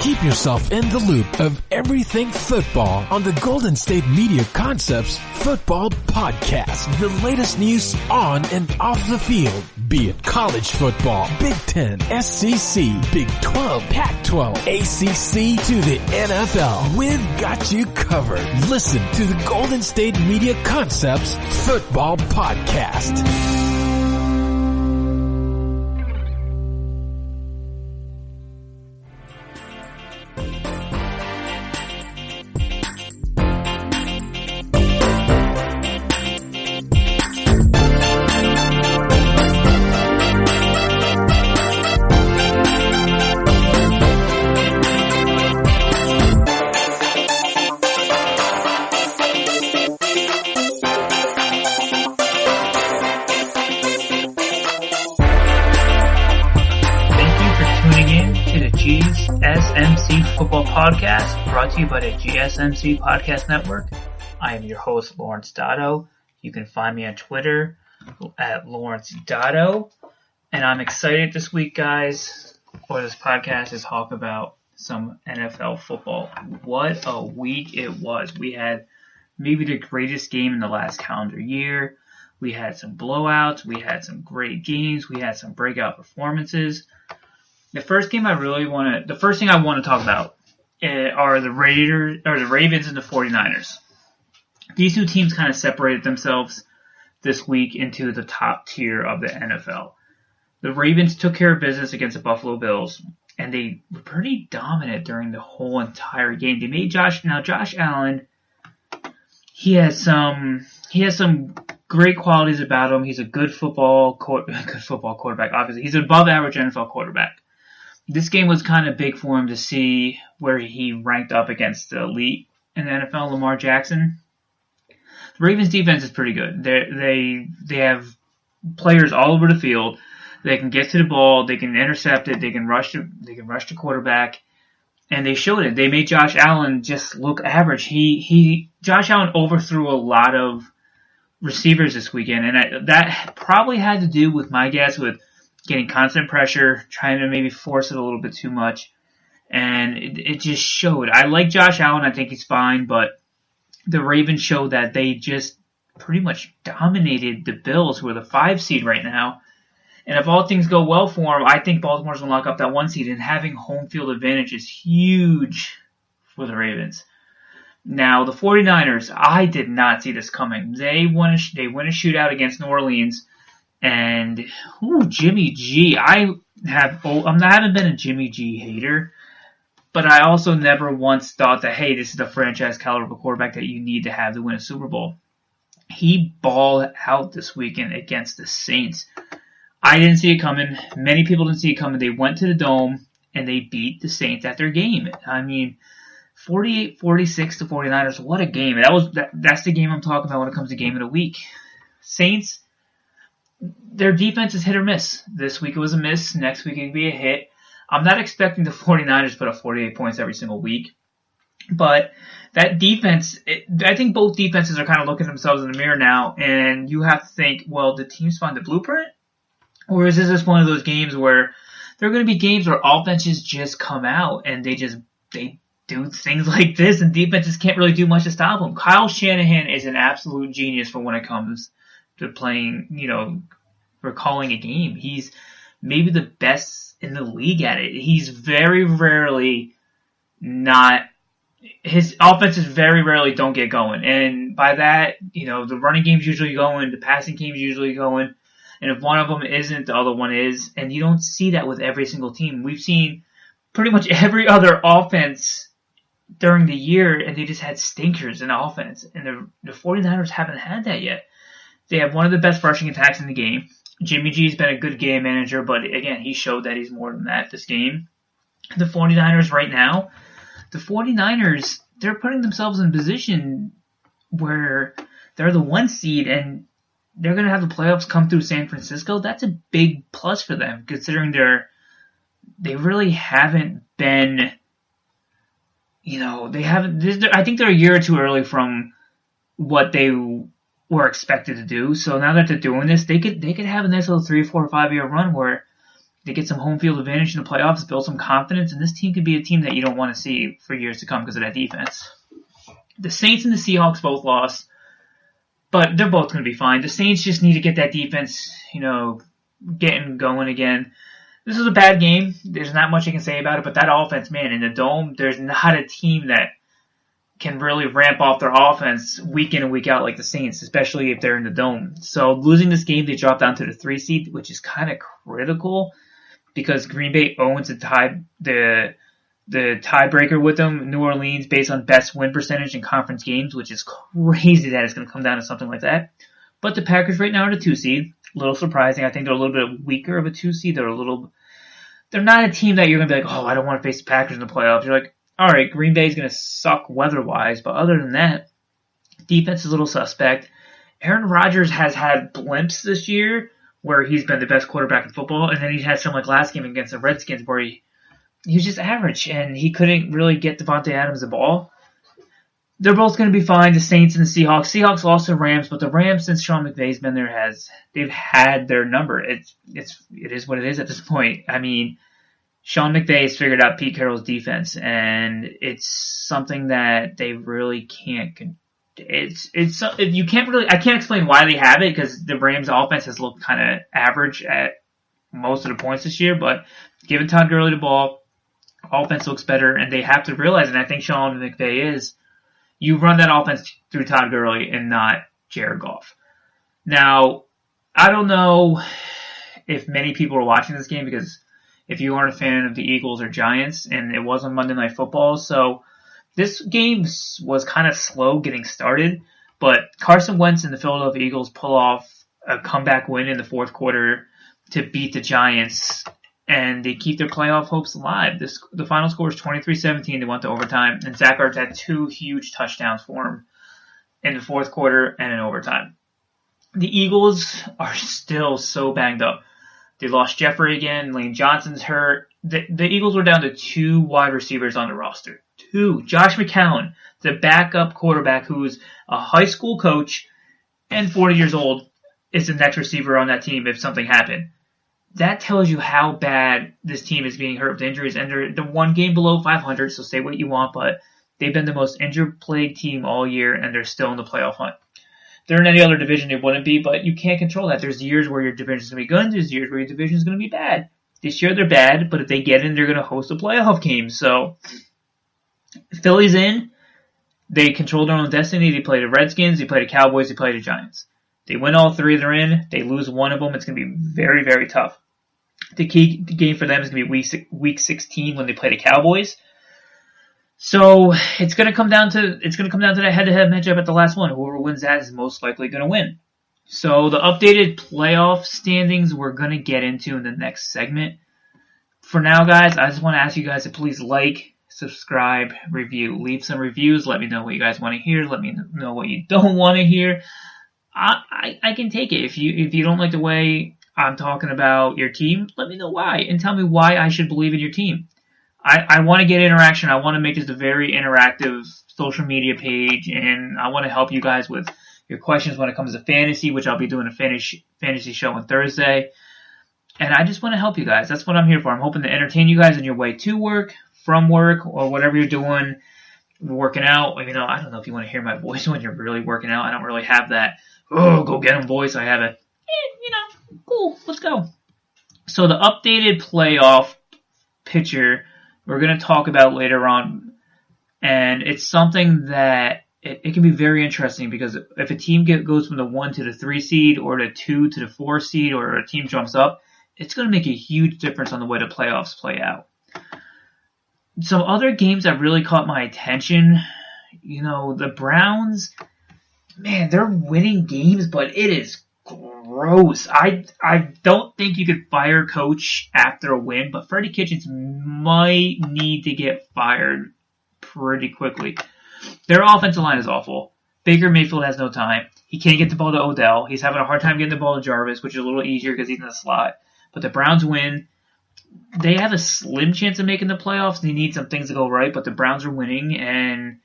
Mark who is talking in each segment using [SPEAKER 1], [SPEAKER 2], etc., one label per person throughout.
[SPEAKER 1] Keep yourself in the loop of everything football on the Golden State Media Concepts Football Podcast. The latest news on and off the field, be it college football, Big Ten, SEC, Big 12, Pac-12, ACC to the NFL. We've got you covered. Listen to the Golden State Media Concepts Football Podcast.
[SPEAKER 2] GSMC Football Podcast, brought to you by the GSMC Podcast Network. I am your host, Lawrence Dotto. You can find me on Twitter at Lawrence Dotto. And I'm excited this week, guys, for this podcast to talk about some NFL football. What a week it was. We had maybe the greatest game in the last calendar year. We had some blowouts. We had some great games. We had some breakout performances. The first thing I want to talk about are the Ravens and the 49ers. These two teams kind of separated themselves this week into the top tier of the NFL. The Ravens took care of business against the Buffalo Bills, and they were pretty dominant during the whole entire game. They made Josh Allen. He has some great qualities about him. He's a good football quarterback. Obviously, he's an above average NFL quarterback. This game was kind of big for him to see where he ranked up against the elite in the NFL, Lamar Jackson. The Ravens defense is pretty good. They have players all over the field. They can get to the ball, they can intercept it, they can rush the quarterback, and they showed it. They made Josh Allen just look average. Josh Allen overthrew a lot of receivers this weekend, and that probably had to do with, my guess, with getting constant pressure, trying to maybe force it a little bit too much, and it just showed. I like Josh Allen. I think he's fine, but the Ravens showed that they just pretty much dominated the Bills, who are the 5 seed right now. And if all things go well for them, I think Baltimore's going to lock up that 1 seed, and having home field advantage is huge for the Ravens. Now, the 49ers, I did not see this coming. They win a shootout against New Orleans. And Jimmy G. I haven't been a Jimmy G hater, but I also never once thought that, hey, this is the franchise caliber quarterback that you need to have to win a Super Bowl. He balled out this weekend against the Saints. I didn't see it coming. Many people didn't see it coming. They went to the Dome and they beat the Saints at their game. I mean, 48-46 to 49ers. What a game! That's the game I'm talking about when it comes to game of the week. Saints. Their defense is hit or miss. This week it was a miss. Next week it could be a hit. I'm not expecting the 49ers to put up 48 points every single week. But that defense, I think both defenses are kind of looking at themselves in the mirror now. And you have to think, well, did teams find the blueprint? Or is this just one of those games where there are going to be games where offenses just come out and they do things like this and defenses can't really do much to stop them. Kyle Shanahan is an absolute genius for when it comes to playing, for calling a game. He's maybe the best in the league at it. He's very rarely his offenses very rarely don't get going. And by that, the running game's usually going, the passing game's usually going. And if one of them isn't, the other one is. And you don't see that with every single team. We've seen pretty much every other offense during the year, and they just had stinkers in offense. And the 49ers haven't had that yet. They have one of the best rushing attacks in the game. Jimmy G's been a good game manager, but again, he showed that he's more than that this game. The 49ers right now, they're putting themselves in a position where they're the 1 seed and they're going to have the playoffs come through San Francisco. That's a big plus for them, considering they really haven't been, I think they're a year or two early from what they were expected to do. So now that they're doing this, they could have a nice little 3, 4, 5 year run where They get some home field advantage in the playoffs, build some confidence, and this team could be a team that you don't want to see for years to come because of that defense. The Saints and the Seahawks both lost, but they're both going to be fine. The Saints just need to get that defense, getting going again. This was a bad game. There's not much you can say about it, but that offense, man, in the Dome, there's not a team that can really ramp off their offense week in and week out like the Saints, especially if they're in the Dome. So losing this game, they drop down to the 3 seed, which is kind of critical because Green Bay owns the tiebreaker with them, New Orleans, based on best win percentage in conference games, which is crazy that it's going to come down to something like that. But the Packers right now are the 2 seed. A little surprising. I think they're a little bit weaker of a 2 seed. They're not a team that you're going to be like, oh, I don't want to face the Packers in the playoffs. You're like, all right, Green Bay is going to suck weather-wise, but other than that, defense is a little suspect. Aaron Rodgers has had blimps this year where he's been the best quarterback in football, and then he had some like last game against the Redskins where he was just average, and he couldn't really get Devontae Adams the ball. They're both going to be fine, the Saints and the Seahawks. Seahawks lost to the Rams, but the Rams, since Sean McVay's been there, they've had their number. It is what it is at this point. I mean, Sean McVay has figured out Pete Carroll's defense, and it's something that they really can't. You can't really. I can't explain why they have it because the Rams' offense has looked kind of average at most of the points this year. But giving Todd Gurley the ball, offense looks better, and they have to realize. And I think Sean McVay is. You run that offense through Todd Gurley and not Jared Goff. Now, I don't know if many people are watching this game because if you aren't a fan of the Eagles or Giants, and it was on Monday Night Football, so this game was kind of slow getting started, but Carson Wentz and the Philadelphia Eagles pull off a comeback win in the fourth quarter to beat the Giants, and they keep their playoff hopes alive. The final score is 23-17. They went to overtime, and Zach Ertz had 2 huge touchdowns for him in the fourth quarter and in overtime. The Eagles are still so banged up. They lost Jeffrey again. Lane Johnson's hurt. The Eagles were down to 2 wide receivers on the roster. 2. Josh McCown, the backup quarterback who's a high school coach and 40 years old, is the next receiver on that team if something happened. That tells you how bad this team is being hurt with injuries. And they're the 1 game below 500, so say what you want, but they've been the most injured-plagued team all year, and they're still in the playoff hunt. They're in any other division, they wouldn't be, but you can't control that. There's years where your division is going to be good, there's years where your division is going to be bad. This year they're bad, but if they get in, they're going to host a playoff game. So, Philly's in. They control their own destiny. They play the Redskins, they play the Cowboys, they play the Giants. They win all 3, they're in. They lose 1 of them, it's going to be very, very tough. The key game for them is going to be week 16 when they play the Cowboys. So it's going to come down to that head-to-head matchup at the last one. Whoever wins that is most likely going to win. So the updated playoff standings we're going to get into in the next segment. For now, guys, I just want to ask you guys to please like, subscribe, review. Leave some reviews. Let me know what you guys want to hear. Let me know what you don't want to hear. I can take it. If you don't like the way I'm talking about your team, let me know why and tell me why I should believe in your team. I want to get interaction. I want to make this a very interactive social media page, and I want to help you guys with your questions when it comes to fantasy, which I'll be doing a fantasy show on Thursday. And I just want to help you guys. That's what I'm here for. I'm hoping to entertain you guys on your way to work, from work, or whatever you're doing, working out. I don't know if you want to hear my voice when you're really working out. I don't really have that, go get 'em voice. I have a, cool, let's go. So the updated playoff picture we're going to talk about later on, and it's something that it can be very interesting because if a team goes from the 1 to the 3 seed or the 2 to the 4 seed or a team jumps up, it's going to make a huge difference on the way the playoffs play out. Some other games that really caught my attention, the Browns, man, they're winning games, but it is gross. I don't think you could fire coach after a win, but Freddie Kitchens might need to get fired pretty quickly. Their offensive line is awful. Baker Mayfield has no time. He can't get the ball to Odell. He's having a hard time getting the ball to Jarvis, which is a little easier because he's in the slot. But the Browns win. They have a slim chance of making the playoffs. They need some things to go right, but the Browns are winning, and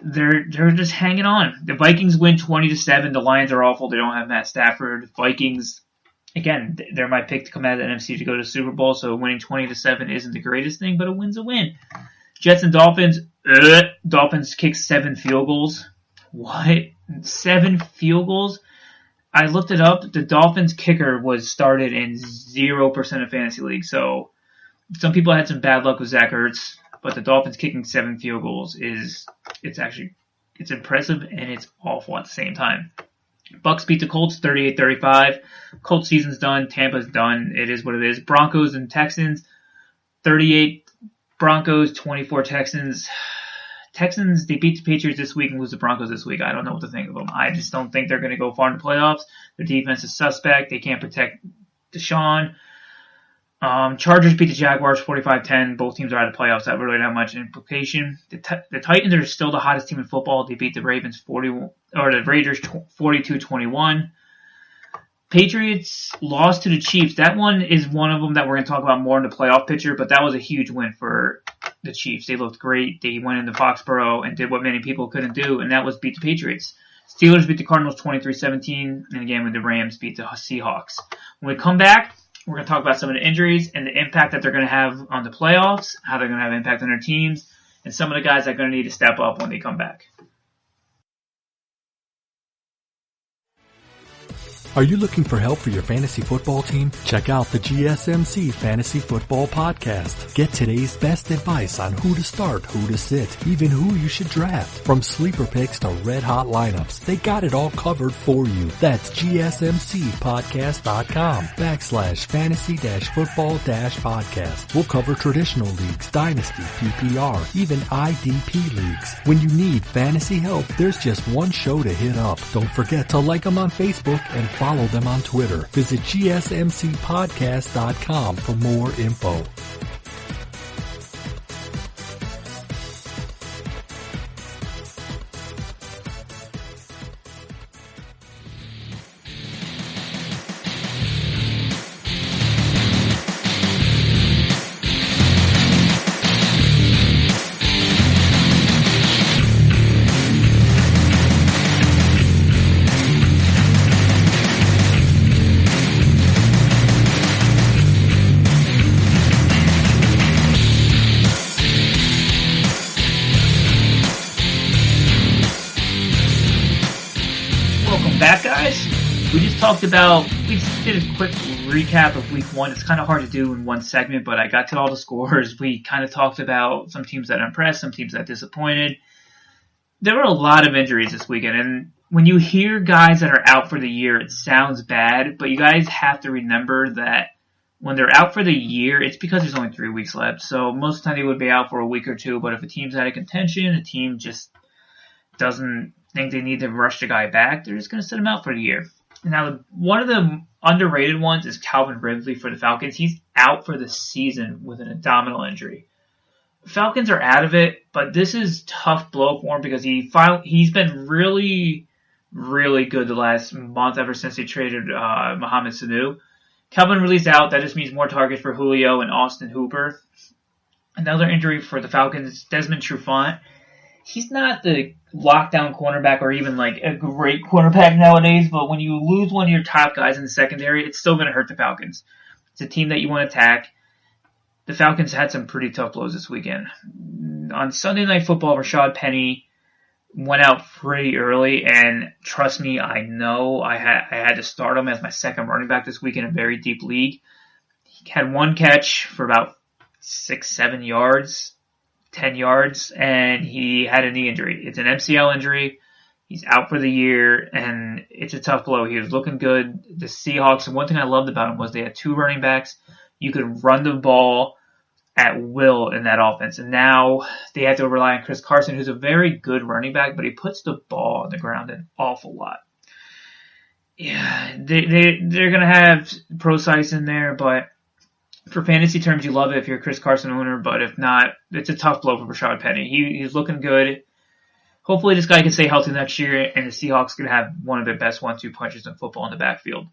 [SPEAKER 2] they're just hanging on. The Vikings win 20-7. The Lions are awful. They don't have Matt Stafford. Vikings again, they're my pick to come out of the NFC to go to the Super Bowl, so winning 20-7 isn't the greatest thing, but a win's a win. Jets and Dolphins. Dolphins kicked 7 field goals. What? 7 field goals? I looked it up. The Dolphins kicker was started in 0% of fantasy leagues, so some people had some bad luck with Zach Ertz, but the Dolphins kicking 7 field goals it's impressive and it's awful at the same time. Bucks beat the Colts 38-35. Colts season's done. Tampa's done. It is what it is. Broncos and Texans 38 Broncos, 24 Texans. Texans, they beat the Patriots this week and lose the Broncos this week. I don't know what to think of them. I just don't think they're going to go far in the playoffs. Their defense is suspect. They can't protect Deshaun. Chargers beat the Jaguars 45-10. Both teams are out of the playoffs. That really not much implication. The Titans are still the hottest team in football. They beat the Raiders 42-21. Patriots lost to the Chiefs. That one is one of them that we're going to talk about more in the playoff picture, but that was a huge win for the Chiefs. They looked great. They went into Foxborough and did what many people couldn't do, and that was beat the Patriots. Steelers beat the Cardinals 23-17, and again with the Rams beat the Seahawks. When we come back, we're going to talk about some of the injuries and the impact that they're going to have on the playoffs, how they're going to have impact on their teams, and some of the guys that are going to need to step up when they come back.
[SPEAKER 3] Are you looking for help for your fantasy football team? Check out the GSMC Fantasy Football Podcast. Get today's best advice on who to start, who to sit, even who you should draft. From sleeper picks to red hot lineups, they got it all covered for you. That's GSMCpodcast.com/fantasy-football-podcast. We'll cover traditional leagues, dynasty, PPR, even IDP leagues. When you need fantasy help, there's just one show to hit up. Don't forget to like them on Facebook and follow them on Twitter. Visit GSMCpodcast.com for more info.
[SPEAKER 2] We just did a quick recap of week 1. It's kind of hard to do in one segment, but I got to all the scores. We kind of talked about some teams that impressed, some teams that disappointed. There were a lot of injuries this weekend, and when you hear guys that are out for the year, it sounds bad, but you guys have to remember that when they're out for the year, it's because there's only 3 weeks left. So most of the time they would be out for a week or two, but if a team's out of contention, a team just doesn't think they need to rush the guy back, they're just going to sit him out for the year. Now, one of the underrated ones is Calvin Ridley for the Falcons. He's out for the season with an abdominal injury. Falcons are out of it, but this is tough blow for him because he's been really, really good the last month ever since they traded Mohamed Sanu. Calvin Ridley's out. That just means more targets for Julio and Austin Hooper. Another injury for the Falcons is Desmond Trufant. He's not the lockdown cornerback or even like a great cornerback nowadays, but when you lose one of your top guys in the secondary, it's still going to hurt the Falcons. It's a team that you want to attack. The Falcons had some pretty tough blows this weekend. On Sunday Night Football, Rashad Penny went out pretty early, and trust me, I know I had to start him as my second running back this week in a very deep league. He had one catch for about 6-7 yards. 10 yards, and he had a knee injury. It's an MCL injury. He's out for the year, and it's a tough blow. He was looking good. The Seahawks, one thing I loved about him was they had 2 running backs. You could run the ball at will in that offense, and now they have to rely on Chris Carson, who's a very good running back, but he puts the ball on the ground an awful lot. Yeah, they're going to have Procise in there, but for fantasy terms, you love it if you're a Chris Carson owner, but if not, it's a tough blow for Rashad Penny. He's looking good. Hopefully this guy can stay healthy next year, and the Seahawks can have one of the best 1-2 punches in football in the backfield.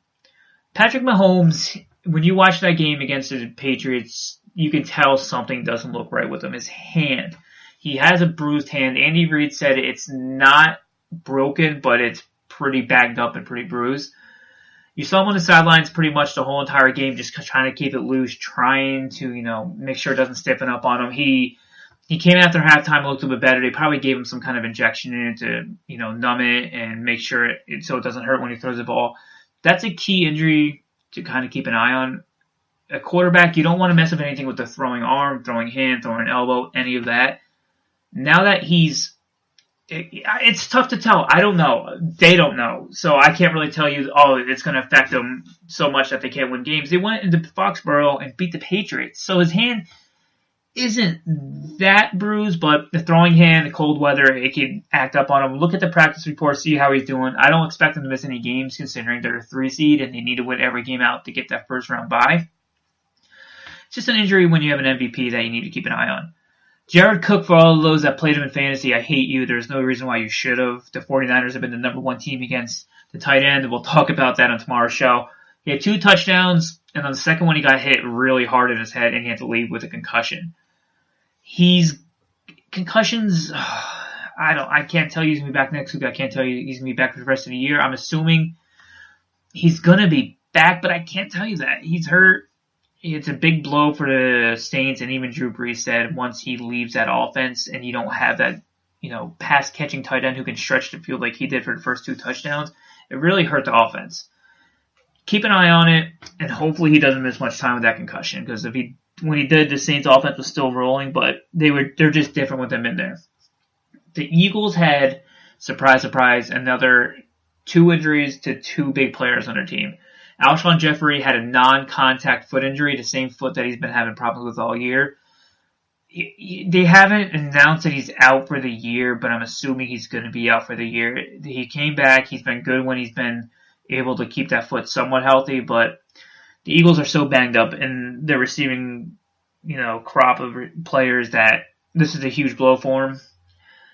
[SPEAKER 2] Patrick Mahomes, when you watch that game against the Patriots, you can tell something doesn't look right with him. His hand. He has a bruised hand. Andy Reid said it's not broken, but it's pretty bagged up and pretty bruised. You saw him on the sidelines pretty much the whole entire game, just trying to keep it loose, trying to, make sure it doesn't stiffen up on him. He came after halftime, looked a bit better. They probably gave him some kind of injection in it to, numb it and make sure so it doesn't hurt when he throws the ball. That's a key injury to kind of keep an eye on. A quarterback, you don't want to mess up anything with the throwing arm, throwing hand, throwing elbow, any of that. Now that it's tough to tell. I don't know. They don't know. So I can't really tell you, it's going to affect them so much that they can't win games. They went into Foxborough and beat the Patriots. So his hand isn't that bruised, but the throwing hand, the cold weather, it can act up on him. Look at the practice report, see how he's doing. I don't expect him to miss any games considering they're a 3 seed and they need to win every game out to get that first round bye. It's just an injury when you have an MVP that you need to keep an eye on. Jared Cook, for all of those that played him in fantasy, I hate you. There's no reason why you should have. The 49ers have been the number 1 team against the tight end, and we'll talk about that on tomorrow's show. He had 2 touchdowns, and on the second one he got hit really hard in his head, and he had to leave with a concussion. Concussions, I can't tell you he's going to be back next week. I can't tell you he's going to be back for the rest of the year. I'm assuming he's going to be back, but I can't tell you that. He's hurt. It's a big blow for the Saints, and even Drew Brees said once he leaves that offense and you don't have that, pass-catching tight end who can stretch the field like he did for the first 2 touchdowns, it really hurt the offense. Keep an eye on it, and hopefully he doesn't miss much time with that concussion, because when he did, the Saints offense was still rolling, but they're just different with them in there. The Eagles had, surprise, surprise, another 2 injuries to 2 big players on their team. Alshon Jeffrey had a non-contact foot injury, the same foot that he's been having problems with all year. They haven't announced that he's out for the year, but I'm assuming he's going to be out for the year. He came back. He's been good when he's been able to keep that foot somewhat healthy, but the Eagles are so banged up, and they're receiving, crop of players that this is a huge blow for him.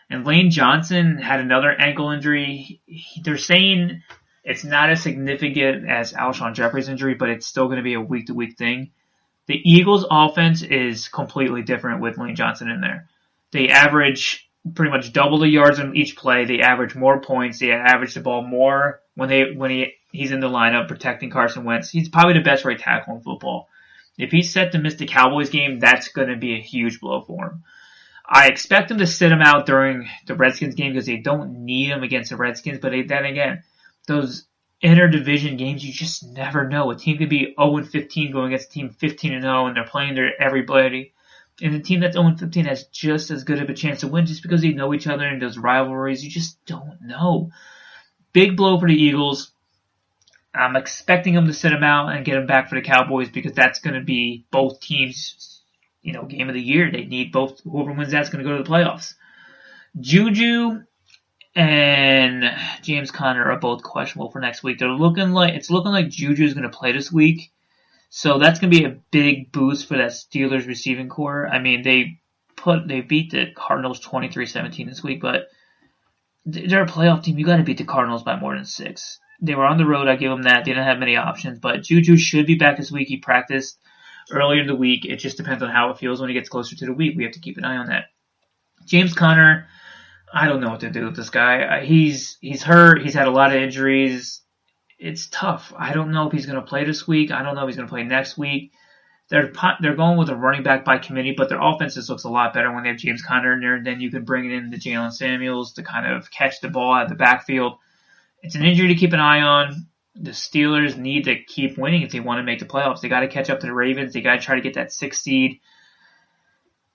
[SPEAKER 2] And Lane Johnson had another ankle injury. They're saying it's not as significant as Alshon Jeffrey's injury, but it's still going to be a week-to-week thing. The Eagles' offense is completely different with Lane Johnson in there. They average pretty much double the yards in each play. They average more points. They average the ball more when he's in the lineup protecting Carson Wentz. He's probably the best right tackle in football. If he's set to miss the Cowboys game, that's going to be a huge blow for him. I expect them to sit him out during the Redskins game because they don't need him against the Redskins, but then again, those inter-division games, you just never know. A team could be 0-15 going against a team 15-0, and they're playing their everybody. And the team that's 0-15 has just as good of a chance to win just because they know each other and those rivalries. You just don't know. Big blow for the Eagles. I'm expecting them to sit him out and get him back for the Cowboys because that's going to be both teams, game of the year. They need both. Whoever wins that's going to go to the playoffs. Juju and James Conner are both questionable for next week. It's looking like Juju is going to play this week. So that's going to be a big boost for that Steelers receiving core. I mean, they beat the Cardinals 23-17 this week, but they're a playoff team. You got to beat the Cardinals by more than 6. They were on the road. I give them that. They didn't have many options, but Juju should be back this week. He practiced earlier in the week. It just depends on how it feels when he gets closer to the week. We have to keep an eye on that. James Conner, I don't know what to do with this guy. He's hurt. He's had a lot of injuries. It's tough. I don't know if he's going to play this week. I don't know if he's going to play next week. They're going with a running back by committee, but their offense just looks a lot better when they have James Conner in there. And then you can bring in the Jalen Samuels to kind of catch the ball out of the backfield. It's an injury to keep an eye on. The Steelers need to keep winning if they want to make the playoffs. They got to catch up to the Ravens. They got to try to get that 6th seed.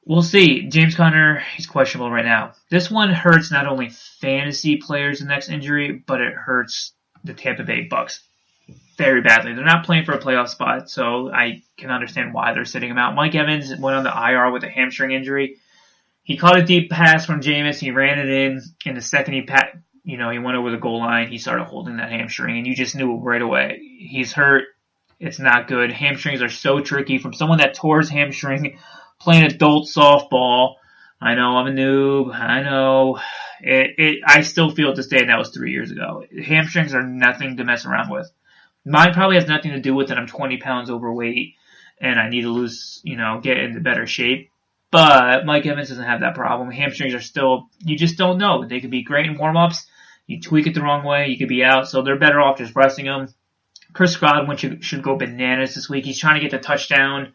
[SPEAKER 2] We'll see. James Conner, he's questionable right now. This one hurts not only fantasy players, the next injury, but it hurts the Tampa Bay Bucks very badly. They're not playing for a playoff spot, so I can understand why they're sitting him out. Mike Evans went on the IR with a hamstring injury. He caught a deep pass from Jameis. He ran it in. And the second he went over the goal line, he started holding that hamstring, and you just knew right away. He's hurt. It's not good. Hamstrings are so tricky. From someone that tore his hamstring playing adult softball, I know I'm a noob. I know. I still feel it this day, and that was 3 years ago. Hamstrings are nothing to mess around with. Mine probably has nothing to do with it. I'm 20 pounds overweight, and I need to lose, get into better shape. But Mike Evans doesn't have that problem. Hamstrings are still, you just don't know. They could be great in warm-ups. You tweak it the wrong way, you could be out. So they're better off just resting them. Chris Godwin should go bananas this week. He's trying to get the touchdown.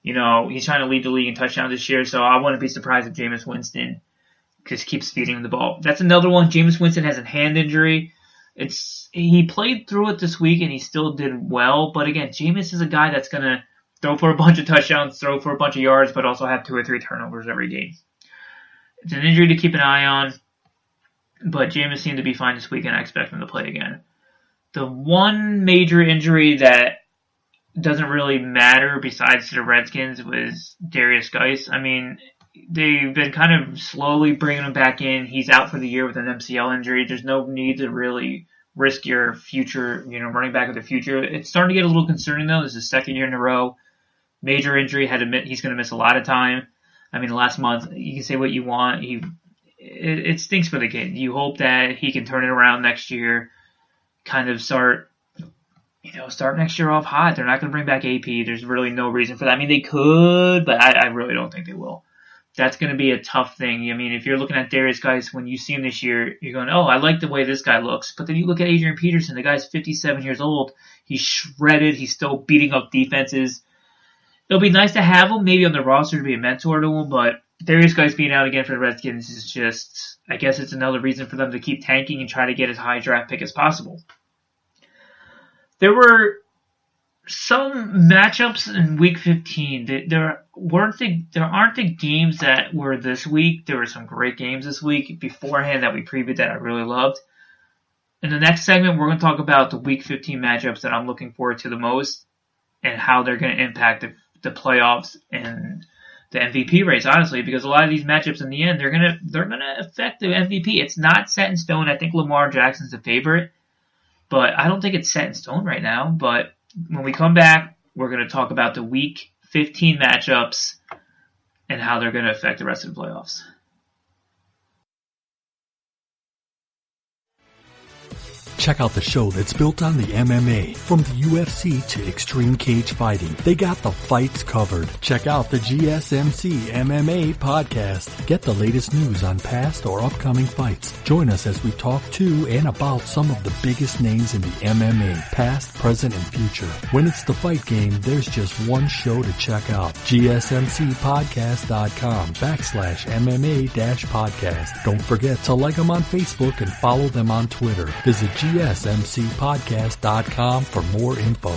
[SPEAKER 2] He's trying to lead the league in touchdowns this year, so I wouldn't be surprised if Jameis Winston just keeps feeding him the ball. That's another one. Jameis Winston has a hand injury. He played through it this week, and he still did well. But again, Jameis is a guy that's going to throw for a bunch of touchdowns, throw for a bunch of yards, but also have 2 or 3 turnovers every game. It's an injury to keep an eye on, but Jameis seemed to be fine this week, and I expect him to play again. The one major injury that doesn't really matter besides to the Redskins was Darius Geis. I mean, they've been kind of slowly bringing him back in. He's out for the year with an MCL injury. There's no need to really risk your future, running back of the future. It's starting to get a little concerning, though. This is the 2nd year in a row. Major injury. He's going to miss a lot of time. I mean, last month, you can say what you want. It stinks for the kid. You hope that he can turn it around next year, kind of start next year off hot. They're not going to bring back AP. There's really no reason for that. I mean, they could, but I really don't think they will. That's going to be a tough thing. I mean, if you're looking at Darius Geis, when you see him this year, you're going, oh, I like the way this guy looks. But then you look at Adrian Peterson. The guy's 57 years old. He's shredded. He's still beating up defenses. It'll be nice to have him maybe on the roster to be a mentor to him, but Darius Geis being out again for the Redskins is just, I guess it's another reason for them to keep tanking and try to get as high draft pick as possible. There were some matchups in Week 15. There aren't the games that were this week. There were some great games this week beforehand that we previewed that I really loved. In the next segment, we're going to talk about the Week 15 matchups that I'm looking forward to the most and how they're going to impact the playoffs and the MVP race, honestly, because a lot of these matchups in the end, they're gonna affect the MVP. It's not set in stone. I think Lamar Jackson's the favorite, but I don't think it's set in stone right now. But when we come back, we're going to talk about the Week 15 matchups and how they're going to affect the rest of the playoffs.
[SPEAKER 3] Check out the show that's built on the MMA. From the UFC to extreme cage fighting, they got the fights covered. Check out the GSMC MMA podcast. Get the latest news on past or upcoming fights. Join us as we talk to and about some of the biggest names in the MMA, past, present, and future. When it's the fight game, there's just one show to check out. GSMCpodcast.com/MMA-podcast. Don't forget to like them on Facebook and follow them on Twitter. Visit GSMCpodcast.com for more info.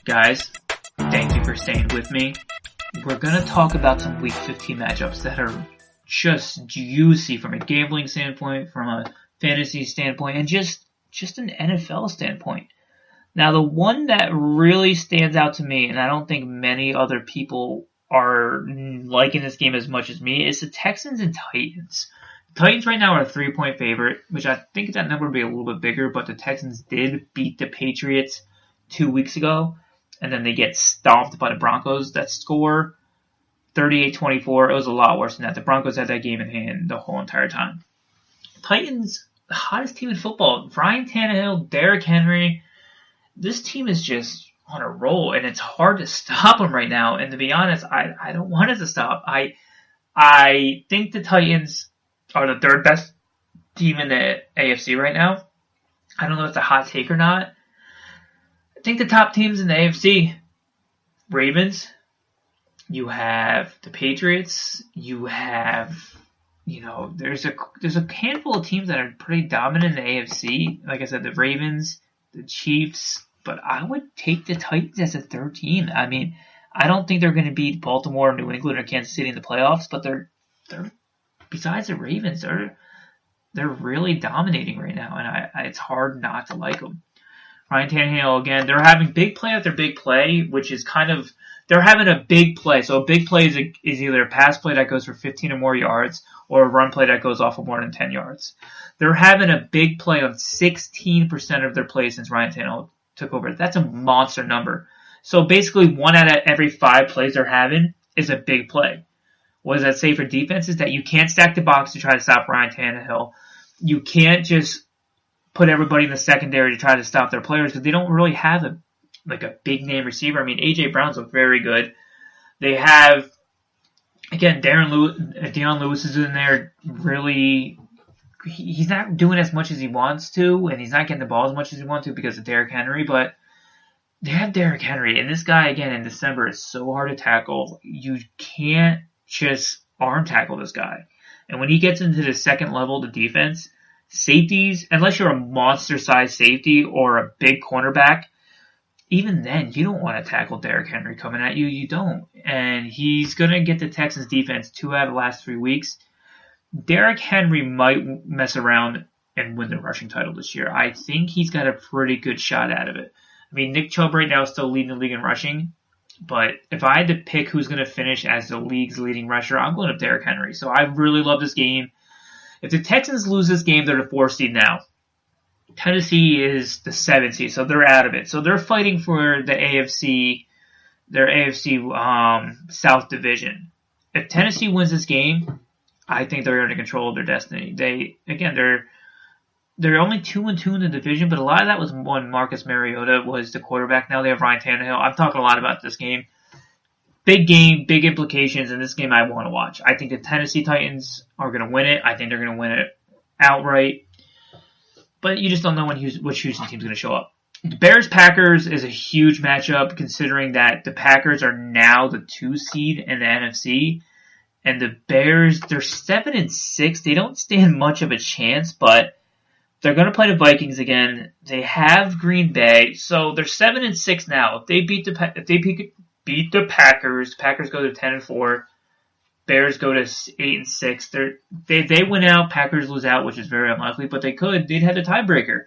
[SPEAKER 2] Guys, thank you for staying with me. We're going to talk about some Week 15 matchups that are just juicy from a gambling standpoint, from a fantasy standpoint, and just an NFL standpoint. Now, the one that really stands out to me, and I don't think many other people are liking this game as much as me, is the Texans and Titans. The Titans right now are a 3-point favorite, which I think that number would be a little bit bigger, but the Texans did beat the Patriots 2 weeks ago. And then they get stomped by the Broncos that score 38-24. It was a lot worse than that. The Broncos had that game in hand the whole entire time. Titans, the hottest team in football. Ryan Tannehill, Derrick Henry. This team is just on a roll, and it's hard to stop them right now. And to be honest, I don't want it to stop. I think the Titans are the third best team in the AFC right now. I don't know if it's a hot take or not. I think the top teams in the AFC, Ravens, you have the Patriots, you have, there's a handful of teams that are pretty dominant in the AFC. Like I said, the Ravens, the Chiefs, but I would take the Titans as a third team. I mean, I don't think they're going to beat Baltimore, New England, or Kansas City in the playoffs, but they're besides the Ravens, they're really dominating right now, and it's hard not to like them. Ryan Tannehill, again, they're having big play after big play, which is kind of, they're having a big play. So a big play is either a pass play that goes for 15 or more yards or a run play that goes off of more than 10 yards. They're having a big play on 16% of their plays since Ryan Tannehill took over. That's a monster number. So basically 1 out of every 5 plays they're having is a big play. What does that say for defenses? That you can't stack the box to try to stop Ryan Tannehill. You can't just put everybody in the secondary to try to stop their players because they don't really have a big name receiver. I mean, A.J. Brown's look very good. They have, again, Deion Lewis is in there really. He's not doing as much as he wants to, and he's not getting the ball as much as he wants to because of Derrick Henry, but they have Derrick Henry, and this guy, again, in December is so hard to tackle. You can't just arm tackle this guy. And when he gets into the second level of the defense, safeties, unless you're a monster-sized safety or a big cornerback, even then, you don't want to tackle Derrick Henry coming at you. You don't. And he's going to get the Texans defense 2 out of the last 3 weeks. Derrick Henry might mess around and win the rushing title this year. I think he's got a pretty good shot out of it. I mean, Nick Chubb right now is still leading the league in rushing. But if I had to pick who's going to finish as the league's leading rusher, I'm going with Derrick Henry. So I really love this game. If the Texans lose this game, they're the 4th seed now. Tennessee is the 7th seed, so they're out of it. So they're fighting for the AFC, their AFC South Division. If Tennessee wins this game, I think they're in control of their destiny. They're only 2-2 in the division, but a lot of that was when Marcus Mariota was the quarterback. Now they have Ryan Tannehill. I'm talking a lot about this game. Big game, big implications, and this game I want to watch. I think the Tennessee Titans are going to win it. I think they're going to win it outright. But you just don't know which Houston team's going to show up. The Bears-Packers is a huge matchup, considering that the Packers are now the 2 seed in the NFC. And the Bears, they're 7-6. They don't stand much of a chance, but they're going to play the Vikings again. They have Green Bay, so they're 7-6 now. If they beat the Packers, the Packers go to 10-4. Bears go to 8-6. They win out, Packers lose out, which is very unlikely, but they could. They'd have the tiebreaker.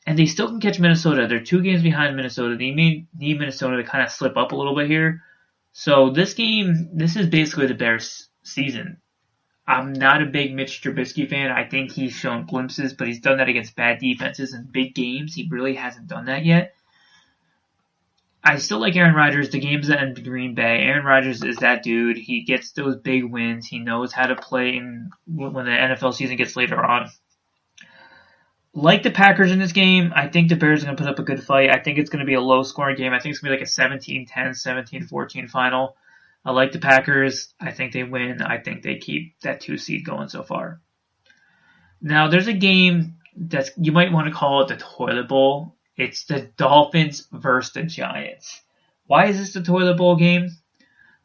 [SPEAKER 2] And they still can catch Minnesota. They're 2 games behind Minnesota. They need Minnesota to kind of slip up a little bit here. So this is basically the Bears' season. I'm not a big Mitch Trubisky fan. I think he's shown glimpses, but he's done that against bad defenses and big games. He really hasn't done that yet. I still like Aaron Rodgers. The game's in Green Bay. Aaron Rodgers is that dude. He gets those big wins. He knows how to play when the NFL season gets later on. Like the Packers in this game, I think the Bears are going to put up a good fight. I think it's going to be a low-scoring game. I think it's going to be like a 17-10, 17-14 final. I like the Packers. I think they win. I think they keep that 2 seed going so far. Now, there's a game that you might want to call it the Toilet Bowl. It's the Dolphins versus the Giants. Why is this the Toilet Bowl game?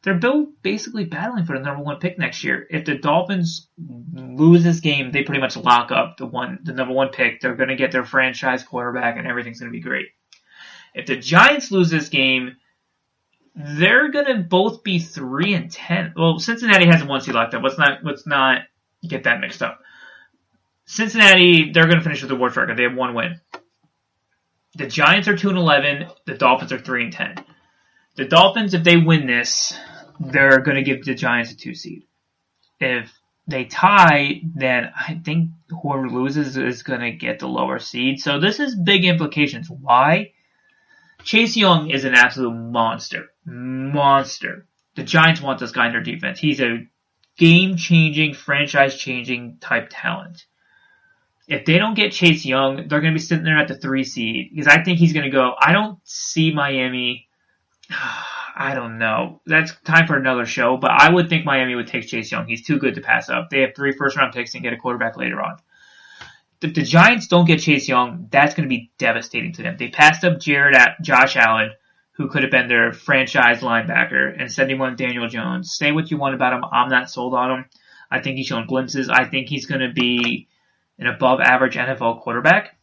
[SPEAKER 2] They're both basically battling for the number 1 pick next year. If the Dolphins lose this game, they pretty much lock up the number 1 pick. They're going to get their franchise quarterback, and everything's going to be great. If the Giants lose this game, they're going to both be 3-10. Well, Cincinnati has a 1 seed locked up. Let's not get that mixed up. Cincinnati, they're going to finish with a worst record. They have 1 win. The Giants are 2-11. The Dolphins are 3-10. The Dolphins, if they win this, they're going to give the Giants a 2 seed. If they tie, then I think whoever loses is going to get the lower seed. So this is big implications. Why? Chase Young is an absolute monster. The Giants want this guy in their defense. He's a game-changing, franchise-changing type talent. If they don't get Chase Young, they're going to be sitting there at the 3 seed. Because I think he's going to go. I don't see Miami. I don't know. That's time for another show. But I would think Miami would take Chase Young. He's too good to pass up. They have 3 first-round picks and get a quarterback later on. If the Giants don't get Chase Young, that's going to be devastating to them. They passed up Josh Allen, who could have been their franchise linebacker, and said they want Daniel Jones. Say what you want about him. I'm not sold on him. I think he's shown glimpses. I think he's going to be an above-average NFL quarterback.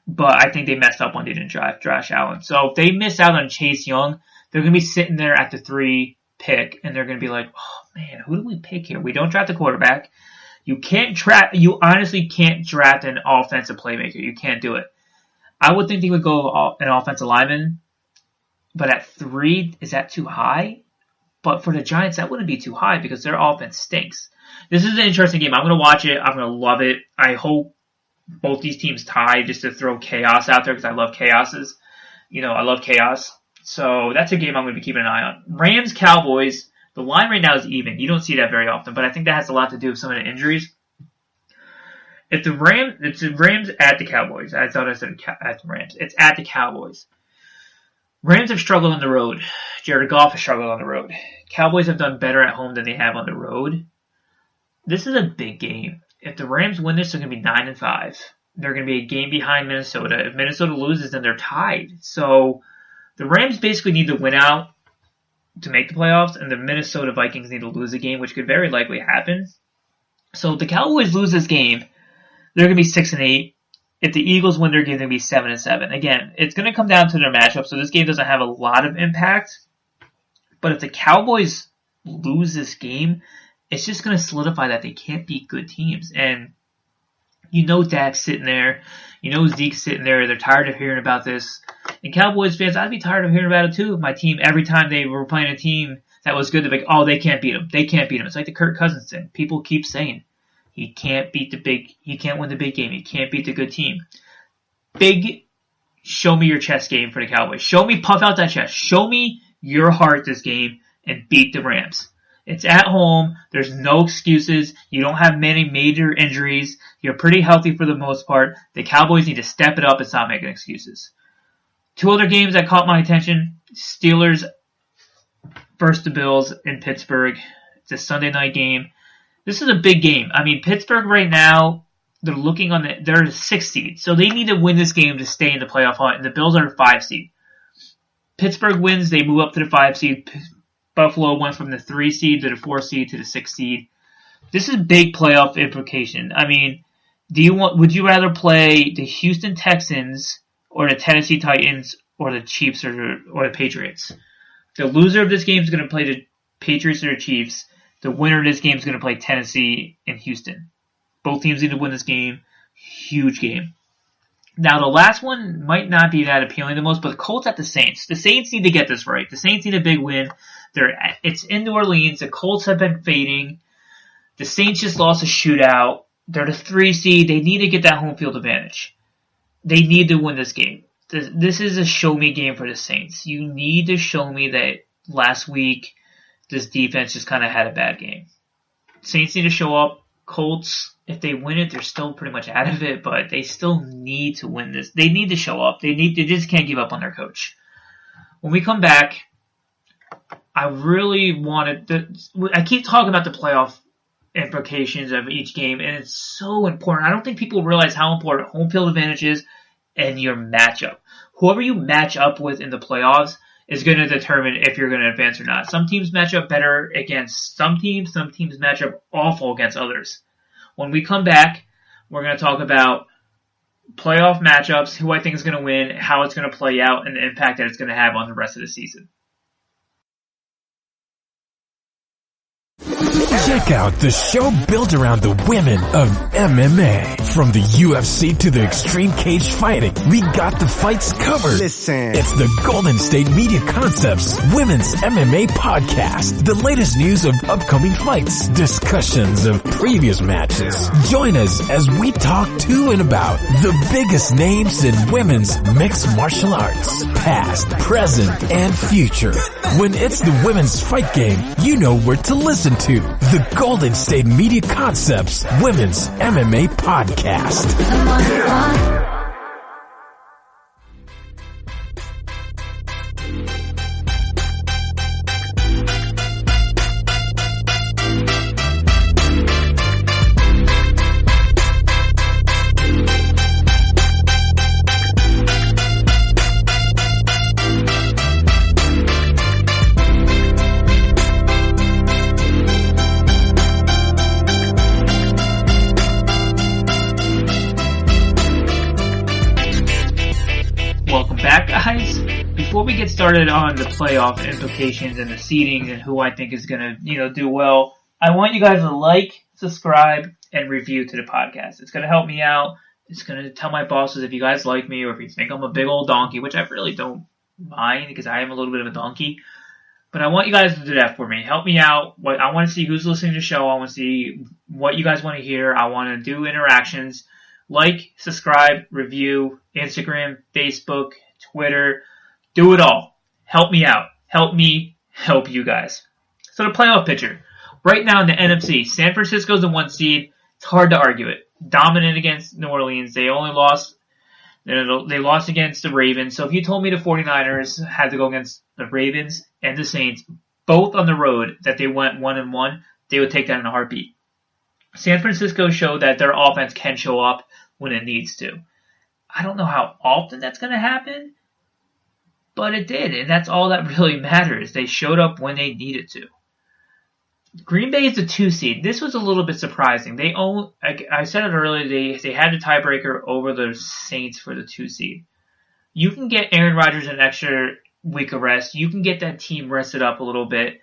[SPEAKER 2] But I think they messed up when they didn't draft Josh Allen. So if they miss out on Chase Young, they're going to be sitting there at the 3 pick, and they're going to be like, oh, man, who do we pick here? We don't draft the quarterback. You honestly can't draft an offensive playmaker. You can't do it. I would think they would go an offensive lineman, but at 3, is that too high? But for the Giants, that wouldn't be too high because their offense stinks. This is an interesting game. I'm going to watch it. I'm going to love it. I hope both these teams tie just to throw chaos out there because I love chaoses. I love chaos. So that's a game I'm going to be keeping an eye on. Rams-Cowboys, the line right now is even. You don't see that very often, but I think that has a lot to do with some of the injuries. It's the Rams at the Cowboys. I thought I said at the Rams. It's at the Cowboys. Rams have struggled on the road. Jared Goff has struggled on the road. Cowboys have done better at home than they have on the road. This is a big game. If the Rams win this, they're going to be 9-5. They're going to be a game behind Minnesota. If Minnesota loses, then they're tied. So the Rams basically need to win out to make the playoffs, and the Minnesota Vikings need to lose a game, which could very likely happen. So if the Cowboys lose this game, they're going to be 6-8. If the Eagles win their game, they're going to be 7-7. Again, it's going to come down to their matchup, so this game doesn't have a lot of impact. But if the Cowboys lose this game, it's just going to solidify that they can't beat good teams. And Dak's sitting there. Zeke's sitting there. They're tired of hearing about this. And Cowboys fans, I'd be tired of hearing about it too. My team, every time they were playing a team that was good, they're like, oh, they can't beat them. They can't beat them. It's like the Kirk Cousins thing. People keep saying he can't win the big game. He can't beat the good team. Big, show me your chest game for the Cowboys. Show me, puff out that chest. Show me your heart this game and beat the Rams. It's at home. There's no excuses. You don't have many major injuries. You're pretty healthy for the most part. The Cowboys need to step it up and stop making excuses. 2 other games that caught my attention. Steelers versus the Bills in Pittsburgh. It's a Sunday night game. This is a big game. I mean, Pittsburgh right now, they're the 6th seed. So they need to win this game to stay in the playoff hunt. And the Bills are the 5 seed. Pittsburgh wins. They move up to the 5 seed. Buffalo went from the 3 seed to the 4 seed to the 6 seed. This is big playoff implication. I mean, would you rather play the Houston Texans or the Tennessee Titans or the Chiefs or the Patriots? The loser of this game is going to play the Patriots or the Chiefs. The winner of this game is going to play Tennessee and Houston. Both teams need to win this game. Huge game. Now, the last one might not be that appealing the most, but the Colts at the Saints. The Saints need to get this right. The Saints need a big win. It's in New Orleans. The Colts have been fading. The Saints just lost a shootout. They're the 3 seed. They need to get that home field advantage. They need to win this game. This is a show-me game for the Saints. You need to show me that last week this defense just kind of had a bad game. Saints need to show up. Colts, if they win it, they're still pretty much out of it, but they still need to win this. They need to show up. They just can't give up on their coach. When we come back, I really I keep talking about the playoff implications of each game, and it's so important. I don't think people realize how important home field advantage is and your matchup. Whoever you match up with in the playoffs is going to determine if you're going to advance or not. Some teams match up better against some teams match up awful against others. When we come back, we're going to talk about playoff matchups, who I think is going to win, how it's going to play out, and the impact that it's going to have on the rest of the season.
[SPEAKER 1] Check out the show built around the women of MMA. From the UFC to the extreme cage fighting, we got the fights covered.
[SPEAKER 4] Listen.
[SPEAKER 1] It's the Golden State Media Concepts Women's MMA Podcast. The latest news of upcoming fights, discussions of previous matches. Join us as we talk to and about the biggest names in women's mixed martial arts. Past, present, and future. When it's the women's fight game, you know where to listen to. The Golden State Media Concepts Women's MMA Podcast.
[SPEAKER 2] Before we get started on the playoff implications and the seedings and who I think is going to, do well, I want you guys to like, subscribe, and review to the podcast. It's going to help me out. It's going to tell my bosses if you guys like me or if you think I'm a big old donkey, which I really don't mind because I am a little bit of a donkey. But I want you guys to do that for me. Help me out. I want to see who's listening to the show. I want to see what you guys want to hear. I want to do interactions. Like, subscribe, review, Instagram, Facebook, Twitter. Do it all. Help me out. Help me help you guys. So the playoff picture. Right now in the NFC, San Francisco's the 1 seed. It's hard to argue it. Dominant against New Orleans. They lost against the Ravens. So if you told me the 49ers had to go against the Ravens and the Saints, both on the road, that they went 1-1, they would take that in a heartbeat. San Francisco showed that their offense can show up when it needs to. I don't know how often that's going to happen, but it did, and that's all that really matters. They showed up when they needed to. Green Bay is the 2 seed. This was a little bit surprising. I said it earlier, they had the tiebreaker over the Saints for the 2 seed. You can get Aaron Rodgers an extra week of rest. You can get that team rested up a little bit.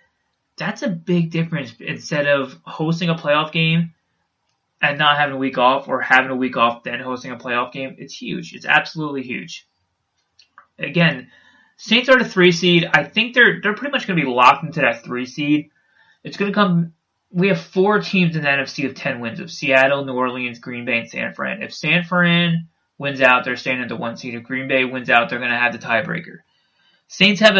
[SPEAKER 2] That's a big difference instead of hosting a playoff game and not having a week off, or having a week off then hosting a playoff game. It's huge. It's absolutely huge. Again, Saints are the 3 seed. I think they're pretty much going to be locked into that 3 seed. It's going to come. We have 4 teams in the NFC of 10 wins of Seattle, New Orleans, Green Bay, and San Fran. If San Fran wins out, they're staying at the 1 seed. If Green Bay wins out, they're going to have the tiebreaker. Saints have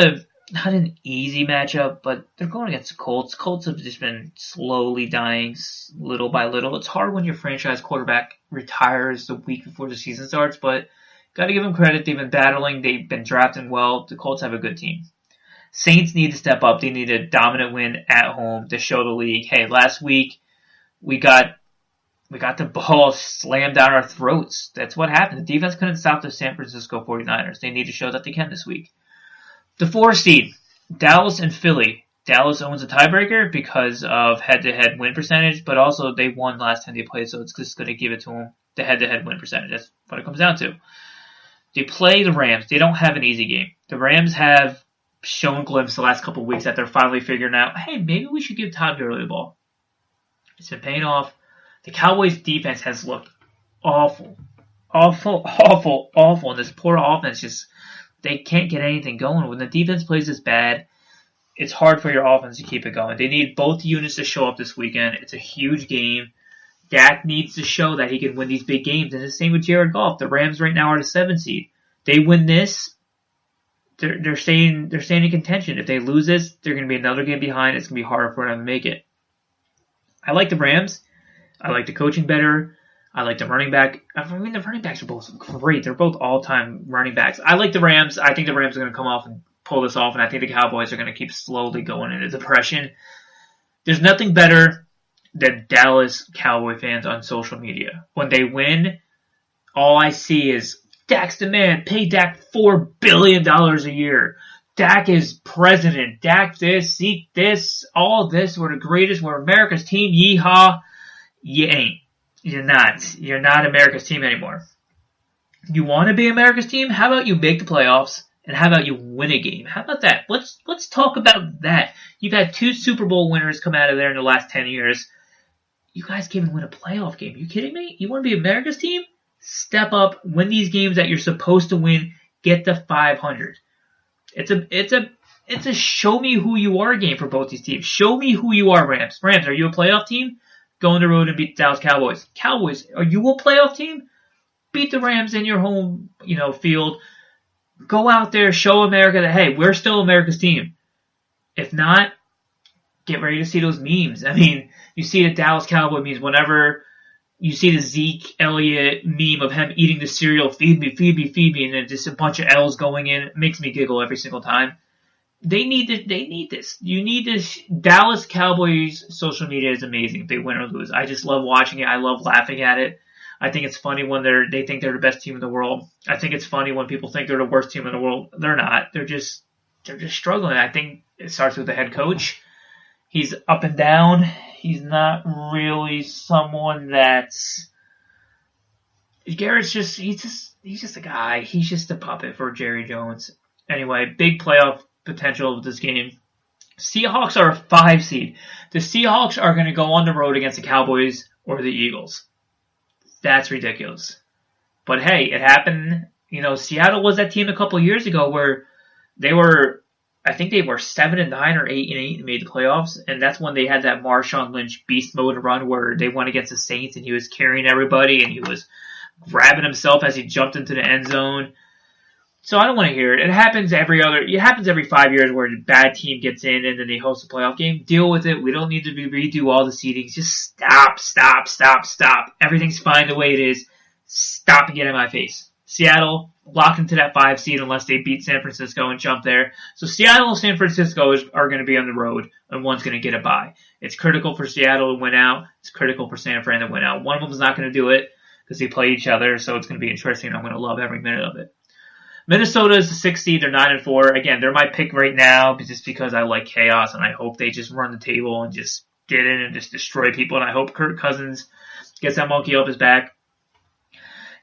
[SPEAKER 2] not an easy matchup, but they're going against the Colts. Colts have just been slowly dying little by little. It's hard when your franchise quarterback retires the week before the season starts, but got to give them credit. They've been battling. They've been drafting well. The Colts have a good team. Saints need to step up. They need a dominant win at home to show the league, hey, last week we got the ball slammed down our throats. That's what happened. The defense couldn't stop the San Francisco 49ers. They need to show that they can this week. The 4 seed, Dallas and Philly. Dallas owns a tiebreaker because of head-to-head win percentage, but also they won last time they played, so it's just going to give it to them, the head-to-head win percentage. That's what it comes down to. They play the Rams. They don't have an easy game. The Rams have shown glimpses the last couple of weeks that they're finally figuring out, hey, maybe we should give Todd Gurley the ball. It's been paying off. The Cowboys' defense has looked awful. And this poor offense they can't get anything going. When the defense plays this bad, it's hard for your offense to keep it going. They need both units to show up this weekend. It's a huge game. Dak needs to show that he can win these big games. And the same with Jared Goff. The Rams right now are the 7 seed. They win this, they're staying in contention. If they lose this, they're going to be another game behind. It's going to be harder for them to make it. I like the Rams. I like the coaching better. I like the running back. I mean, the running backs are both great. They're both all-time running backs. I like the Rams. I think the Rams are going to come off and pull this off, and I think the Cowboys are going to keep slowly going into depression. There's nothing better than Dallas Cowboy fans on social media. When they win, all I see is, Dak's the man. Pay Dak $4 billion a year. Dak is president. Dak this, seek this, all this. We're the greatest. We're America's team. Yeehaw. You ain't. You're not. You're not America's team anymore. You want to be America's team? How about you make the playoffs? And how about you win a game? How about that? Let's talk about that. You've had 2 Super Bowl winners come out of there in the last 10 years. You guys can't even win a playoff game. Are you kidding me? You want to be America's team? Step up, win these games that you're supposed to win, get to 500. It's a show me who you are game for both these teams. Show me who you are, Rams. Rams, are you a playoff team? Go on the road and beat the Dallas Cowboys. Cowboys, are you a playoff team? Beat the Rams in your home, field. Go out there, show America that, hey, we're still America's team. If not, get ready to see those memes. I mean, you see the Dallas Cowboy memes whenever you see the Zeke Elliott meme of him eating the cereal, feed me, and then just a bunch of L's going in. It makes me giggle every single time. They need this. You need this. Dallas Cowboys social media is amazing if they win or lose. I just love watching it. I love laughing at it. I think it's funny when they think they're the best team in the world. I think it's funny when people think they're the worst team in the world. They're not. They're just struggling. I think it starts with the head coach. He's up and down. He's not really someone that's Garrett's he's just a guy. He's just a puppet for Jerry Jones. Anyway, big playoff potential of this game. Seahawks are a 5 seed. The Seahawks are going to go on the road against the Cowboys or the Eagles. That's ridiculous. But hey, it happened. Seattle was that team a couple years ago where I think they were 7-9 or 8-8 and made the playoffs, and that's when they had that Marshawn Lynch beast mode run where they went against the Saints and he was carrying everybody and he was grabbing himself as he jumped into the end zone. So I don't want to hear it. It happens every 5 years where a bad team gets in and then they host a playoff game. Deal with it. We don't need to redo all the seedings. Just stop. Everything's fine the way it is. Stop and get in my face. Seattle, locked into that 5 seed unless they beat San Francisco and jump there. So Seattle and San Francisco are going to be on the road, and one's going to get a bye. It's critical for Seattle to win out. It's critical for San Fran to win out. One of them is not going to do it because they play each other, so it's going to be interesting. I'm going to love every minute of it. Minnesota is the 6th seed. They're 9-4. Again, they're my pick right now just because I like chaos, and I hope they just run the table and just get in and just destroy people, and I hope Kirk Cousins gets that monkey off his back.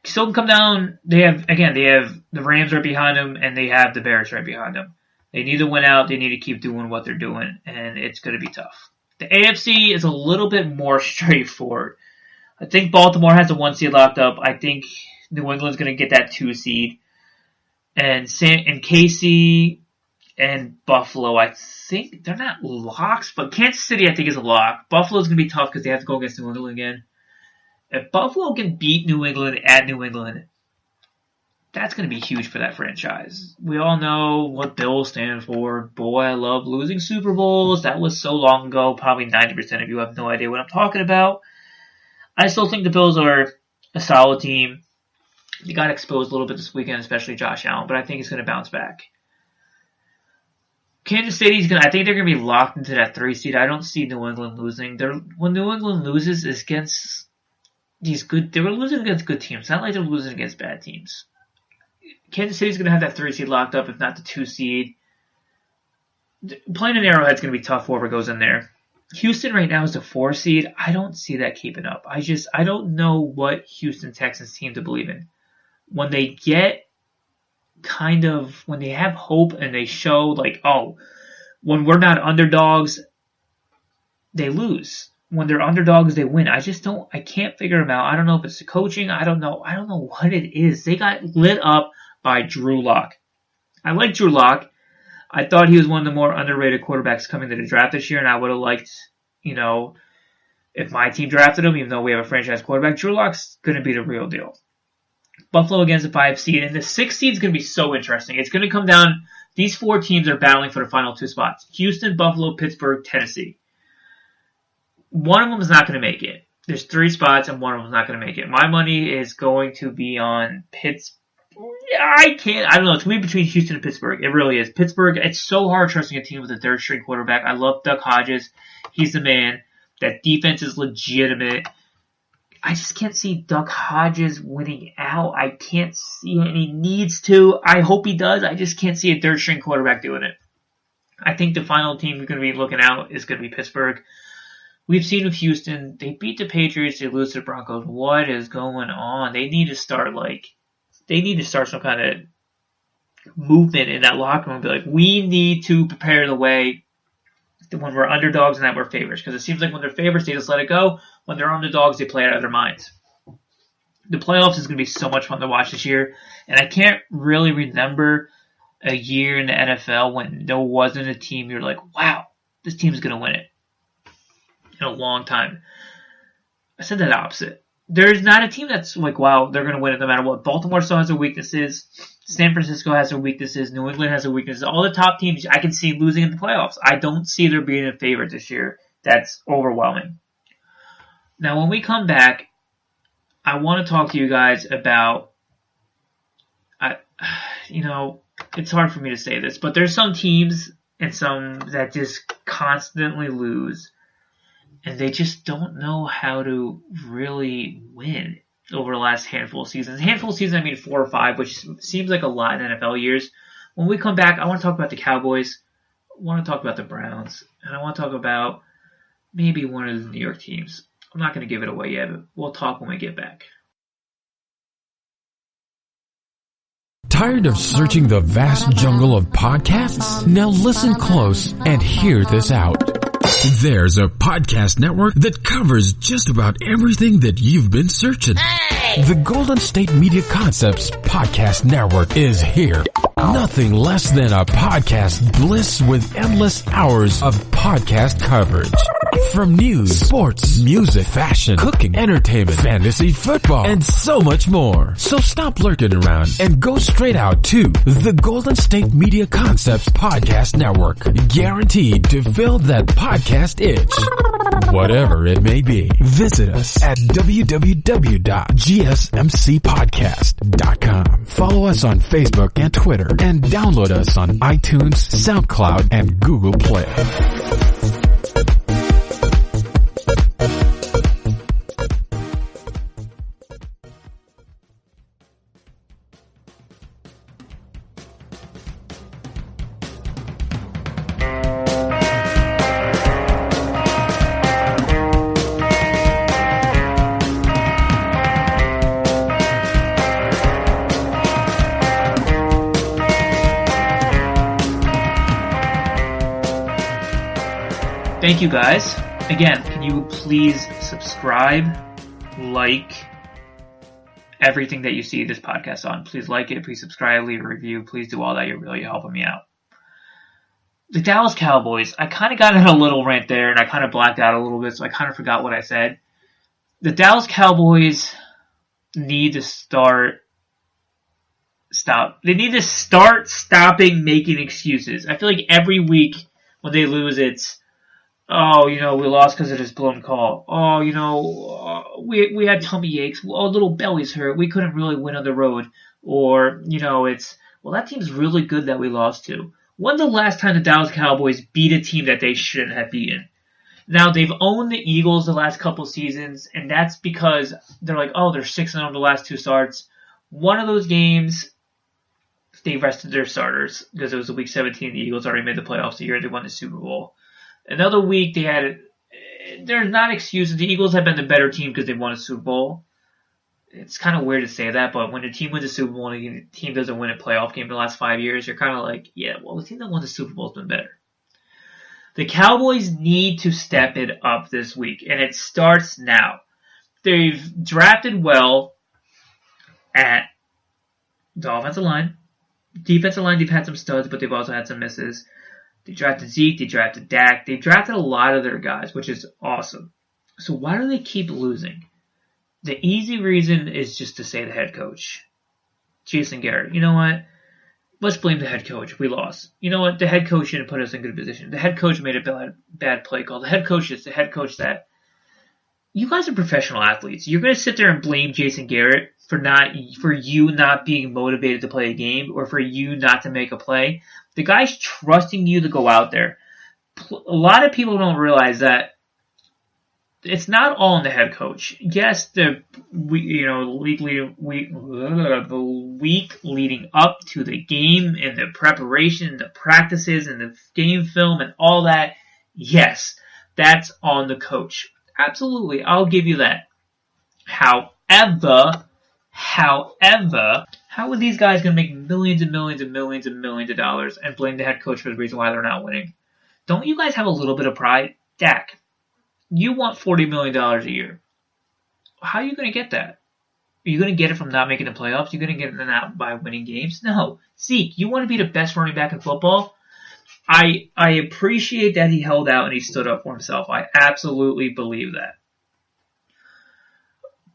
[SPEAKER 2] Still can come down. They have the Rams right behind them, and they have the Bears right behind them. They need to win out. They need to keep doing what they're doing, and it's going to be tough. The AFC is a little bit more straightforward. I think Baltimore has the 1 seed locked up. I think New England's going to get that 2 seed. And KC and Buffalo, I think they're not locks, but Kansas City I think is a lock. Buffalo's going to be tough because they have to go against New England again. If Buffalo can beat New England at New England, that's going to be huge for that franchise. We all know what Bills stand for. Boy, I love losing Super Bowls. That was so long ago. Probably 90% of you have no idea what I'm talking about. I still think the Bills are a solid team. They got exposed a little bit this weekend, especially Josh Allen, but I think he's going to bounce back. Kansas City's I think they're going to be locked into that 3 seed. I don't see New England losing. When New England loses is against they were losing against good teams. It's not like they're losing against bad teams. Kansas City's going to have that 3 seed locked up, if not the 2 seed. Playing in Arrowhead's going to be tough, whoever goes in there. Houston right now is the 4 seed. I don't see that keeping up. I don't know what Houston Texans team to believe in. When they when they have hope and they show when we're not underdogs, they lose. When they're underdogs, they win. I can't figure them out. I don't know if it's the coaching. I don't know what it is. They got lit up by Drew Lock. I like Drew Lock. I thought he was one of the more underrated quarterbacks coming to the draft this year, and I would have liked, if my team drafted him, even though we have a franchise quarterback, Drew Lock's going to be the real deal. Buffalo against the 5 seed, and the 6 seed is going to be so interesting. It's going to come down, these 4 teams are battling for the final 2 spots. Houston, Buffalo, Pittsburgh, Tennessee. One of them is not going to make it. There's 3 spots, and one of them is not going to make it. My money is going to be on Pittsburgh. I don't know. It's going to be between Houston and Pittsburgh. It really is. Pittsburgh, it's so hard trusting a team with a 3rd-string quarterback. I love Duck Hodges. He's the man. That defense is legitimate. I just can't see Duck Hodges winning out. I can't see it, and he needs to. I hope he does. I just can't see a 3rd-string quarterback doing it. I think the final team we're going to be looking out is going to be Pittsburgh. We've seen with Houston, they beat the Patriots, they lose to the Broncos. What is going on? They need to start some kind of movement in that locker room. Be like, we need to prepare the way when we're underdogs and that we're favorites. Because it seems like when they're favorites, they just let it go. When they're underdogs, they play it out of their minds. The playoffs is going to be so much fun to watch this year. And I can't really remember a year in the NFL when there wasn't a team you're like, wow, this team's going to win it. In a long time. I said that opposite. There's not a team that's like, wow, they're going to win it no matter what. Baltimore still has their weaknesses. San Francisco has their weaknesses. New England has their weaknesses. All the top teams I can see losing in the playoffs. I don't see there being a favorite this year. That's overwhelming. Now, when we come back, I want to talk to you guys about, it's hard for me to say this, but there's some teams and some that just constantly lose. And they just don't know how to really win over the last handful of seasons. Handful of seasons, I mean 4 or 5, which seems like a lot in NFL years. When we come back, I want to talk about the Cowboys. I want to talk about the Browns. And I want to talk about maybe one of the New York teams. I'm not going to give it away yet, but we'll talk when we get back.
[SPEAKER 1] Tired of searching the vast jungle of podcasts? Now listen close and hear this out. There's a podcast network that covers just about everything that you've been searching.
[SPEAKER 4] Hey!
[SPEAKER 1] The Golden State Media Concepts Podcast Network is here. Nothing less than a podcast bliss with endless hours of podcast coverage. From news, sports, music, fashion, cooking, entertainment, fantasy, football, and so much more. So stop lurking around and go straight out to the Golden State Media Concepts Podcast Network. Guaranteed to fill that podcast itch. Whatever it may be. Visit us at www.gsmcpodcast.com. Follow us on Facebook and Twitter, and download us on iTunes, SoundCloud, and Google Play.
[SPEAKER 2] Thank you guys. Again, can you please subscribe, like everything that you see this podcast on? Please like it, please subscribe, leave a review, please do all that. You're really helping me out. The Dallas Cowboys, I kind of got in a little rant there and I kind of blacked out a little bit, so I kind of forgot what I said. The Dallas Cowboys need to stop stopping making excuses. I feel like every week when they lose, it's, oh, we lost because of this blown call. Oh, we had tummy aches. Oh, little belly's hurt. We couldn't really win on the road. Or, it's, well, that team's really good that we lost to. When's the last time the Dallas Cowboys beat a team that they shouldn't have beaten? Now, they've owned the Eagles the last couple seasons, and that's because they're like, oh, they're 6-0 the last two starts. One of those games, they rested their starters because it was the week 17. The Eagles already made the playoffs the year they won the Super Bowl. Another week, there's not excuses. The Eagles have been the better team because they won a Super Bowl. It's kind of weird to say that, but when a team wins a Super Bowl and a team doesn't win a playoff game in the last 5 years, you're kind of like, yeah, well, the team that won the Super Bowl has been better. The Cowboys need to step it up this week, and it starts now. They've drafted well at the offensive line. Defensive line, they've had some studs, but they've also had some misses. They drafted Zeke, they drafted Dak, they drafted a lot of their guys, which is awesome. So why do they keep losing? The easy reason is just to say the head coach. Jason Garrett. You know what? Let's blame the head coach. We lost. You know what? The head coach didn't put us in good position. The head coach made a bad play call. The head coach is the head coach that... You guys are professional athletes. You're going to sit there and blame Jason Garrett for you not being motivated to play a game or for you not to make a play. The guy's trusting you to go out there. A lot of people don't realize that it's not all on the head coach. Yes, the week leading up to the game and the preparation, the practices and the game film and all that. Yes, that's on the coach. Absolutely, I'll give you that. However, how are these guys going to make millions and millions and millions and millions of dollars and blame the head coach for the reason why they're not winning? Don't you guys have a little bit of pride? Dak, you want $40 million a year. How are you going to get that? Are you going to get it from not making the playoffs? Are you going to get it out by winning games? No. Zeke, you want to be the best running back in football? I appreciate that he held out and he stood up for himself. I absolutely believe that.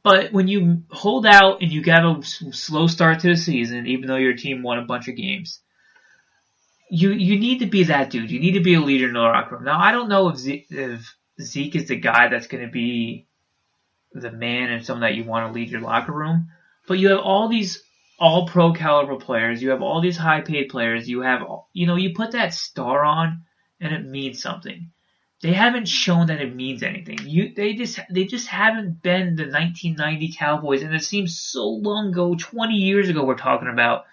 [SPEAKER 2] But when you hold out and you got a slow start to the season, even though your team won a bunch of games, you need to be that dude. You need to be a leader in the locker room. Now, I don't know if Zeke is the guy that's going to be the man and someone that you want to lead your locker room, but you have all these all-pro caliber players. You have all these high-paid players. You have, you put that star on and it means something. They haven't shown that it means anything. They just haven't been the 1990 Cowboys, and it seems so long ago, 20 years ago we're talking about.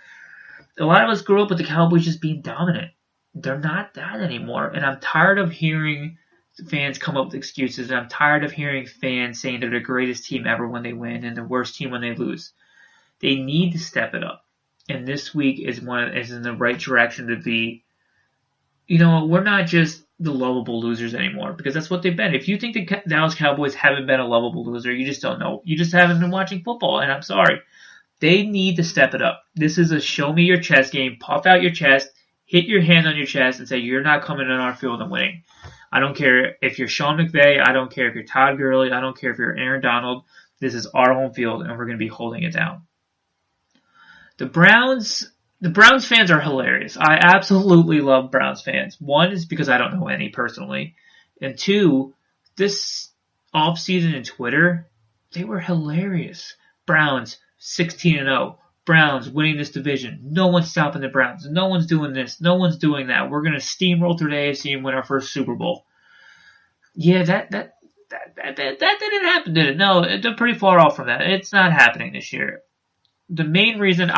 [SPEAKER 2] A lot of us grew up with the Cowboys just being dominant. They're not that anymore, and I'm tired of hearing fans come up with excuses, and I'm tired of hearing fans saying they're the greatest team ever when they win and the worst team when they lose. They need to step it up, and this week is in the right direction to be. We're not just the lovable losers anymore, because that's what they've been. If you think the Dallas Cowboys haven't been a lovable loser, you just don't know. You just haven't been watching football, and I'm sorry. They need to step it up. This is a show me your chest game. Puff out your chest, hit your hand on your chest, and say, you're not coming on our field and winning. I don't care if you're Sean McVay. I don't care if you're Todd Gurley. I don't care if you're Aaron Donald. This is our home field, and we're going to be holding it down. The Browns fans are hilarious. I absolutely love Browns fans. One is because I don't know any personally. And two, this offseason in Twitter, they were hilarious. Browns 16-0. Browns winning this division. No one's stopping the Browns. No one's doing this. No one's doing that. We're going to steamroll through the AFC and win our first Super Bowl. Yeah, that didn't happen, did it? No, they're pretty far off from that. It's not happening this year. The main reason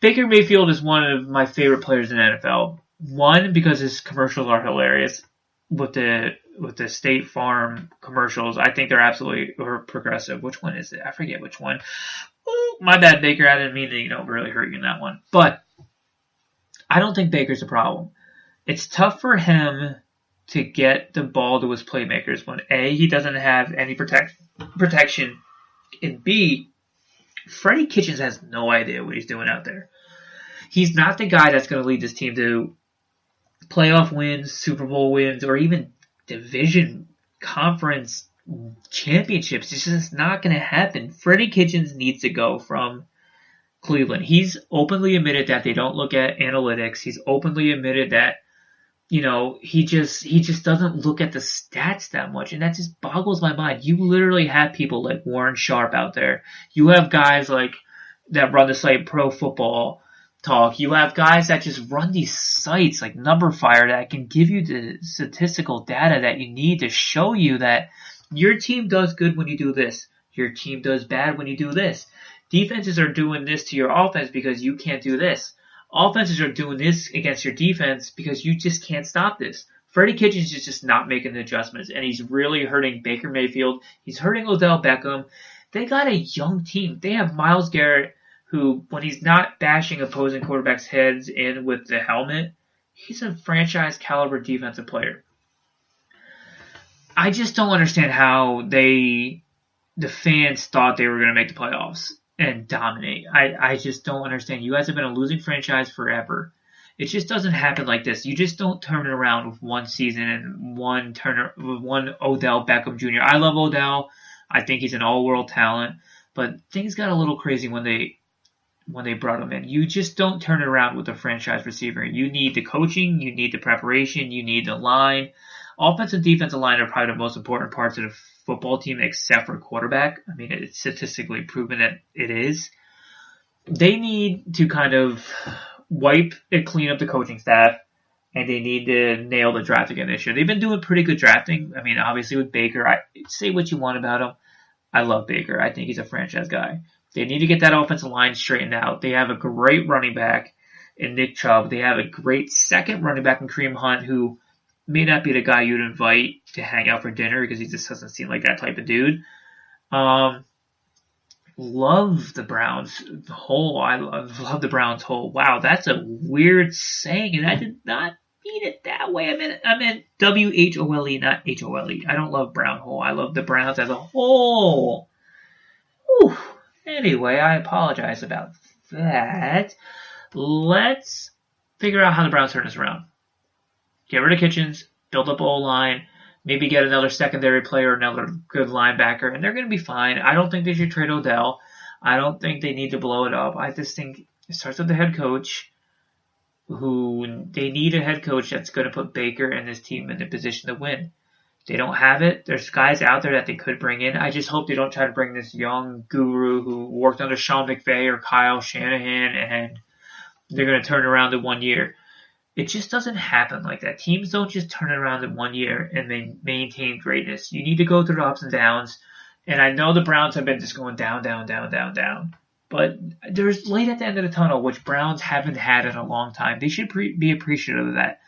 [SPEAKER 2] Baker Mayfield is one of my favorite players in the NFL. One, because his commercials are hilarious with the State Farm commercials. I think they're absolutely progressive. Which one is it? I forget which one. Ooh, my bad, Baker. I didn't mean to, really hurt you in that one. But I don't think Baker's a problem. It's tough for him to get the ball to his playmakers when A, he doesn't have any protection, and B, Freddie Kitchens has no idea what he's doing out there. He's not the guy that's going to lead this team to playoff wins, Super Bowl wins, or even division conference championships. It's just not going to happen. Freddie Kitchens needs to go from Cleveland. He's openly admitted that they don't look at analytics. He's openly admitted that, he just doesn't look at the stats that much, and that just boggles my mind. You literally have people like Warren Sharp out there. You have guys like that run the site Pro Football Talk. You have guys that just run these sites like Numberfire that can give you the statistical data that you need to show you that your team does good when you do this. Your team does bad when you do this. Defenses are doing this to your offense because you can't do this. Offenses are doing this against your defense because you just can't stop this. Freddie Kitchens is just not making the adjustments, and he's really hurting Baker Mayfield. He's hurting Odell Beckham. They got a young team. They have Myles Garrett, who, when he's not bashing opposing quarterbacks' heads in with the helmet, he's a franchise caliber defensive player. I just don't understand how the fans thought they were going to make the playoffs and dominate. I just don't understand. You guys have been a losing franchise forever. It just doesn't happen like this. You just don't turn it around with one season and one Odell Beckham Jr. I love Odell. I think he's an all-world talent, but things got a little crazy when they brought him in. You just don't turn it around with a franchise receiver. You need the coaching, you need the preparation, you need the line. Offensive and defensive line are probably the most important parts of the football team except for quarterback. I mean, it's statistically proven that it is. They need to kind of wipe and clean up the coaching staff, and they need to nail the draft again this year. They've been doing pretty good drafting. I mean, obviously with Baker, say what you want about him. I love Baker. I think he's a franchise guy. They need to get that offensive line straightened out. They have a great running back in Nick Chubb. They have a great second running back in Kareem Hunt, who may not be the guy you'd invite to hang out for dinner because he just doesn't seem like that type of dude. Love the Browns whole. I love the Browns whole. Wow, that's a weird saying, and I did not mean it that way. I meant W-H-O-L-E, not H-O-L-E. I don't love Brown whole. I love the Browns as a whole. Whew. Anyway, I apologize about that. Let's figure out how the Browns turn this around. Get rid of Kitchens, build up O-line, maybe get another secondary player, another good linebacker, and they're going to be fine. I don't think they should trade Odell. I don't think they need to blow it up. I just think it starts with the head coach, who they need a head coach that's going to put Baker and his team in a position to win. They don't have it. There's guys out there that they could bring in. I just hope they don't try to bring this young guru who worked under Sean McVay or Kyle Shanahan, and they're going to turn around in 1 year. It just doesn't happen like that. Teams don't just turn it around in 1 year and then maintain greatness. You need to go through the ups and downs. And I know the Browns have been just going down, down, down, down, down. But there's light at the end of the tunnel, which Browns haven't had in a long time. They should be appreciative of that.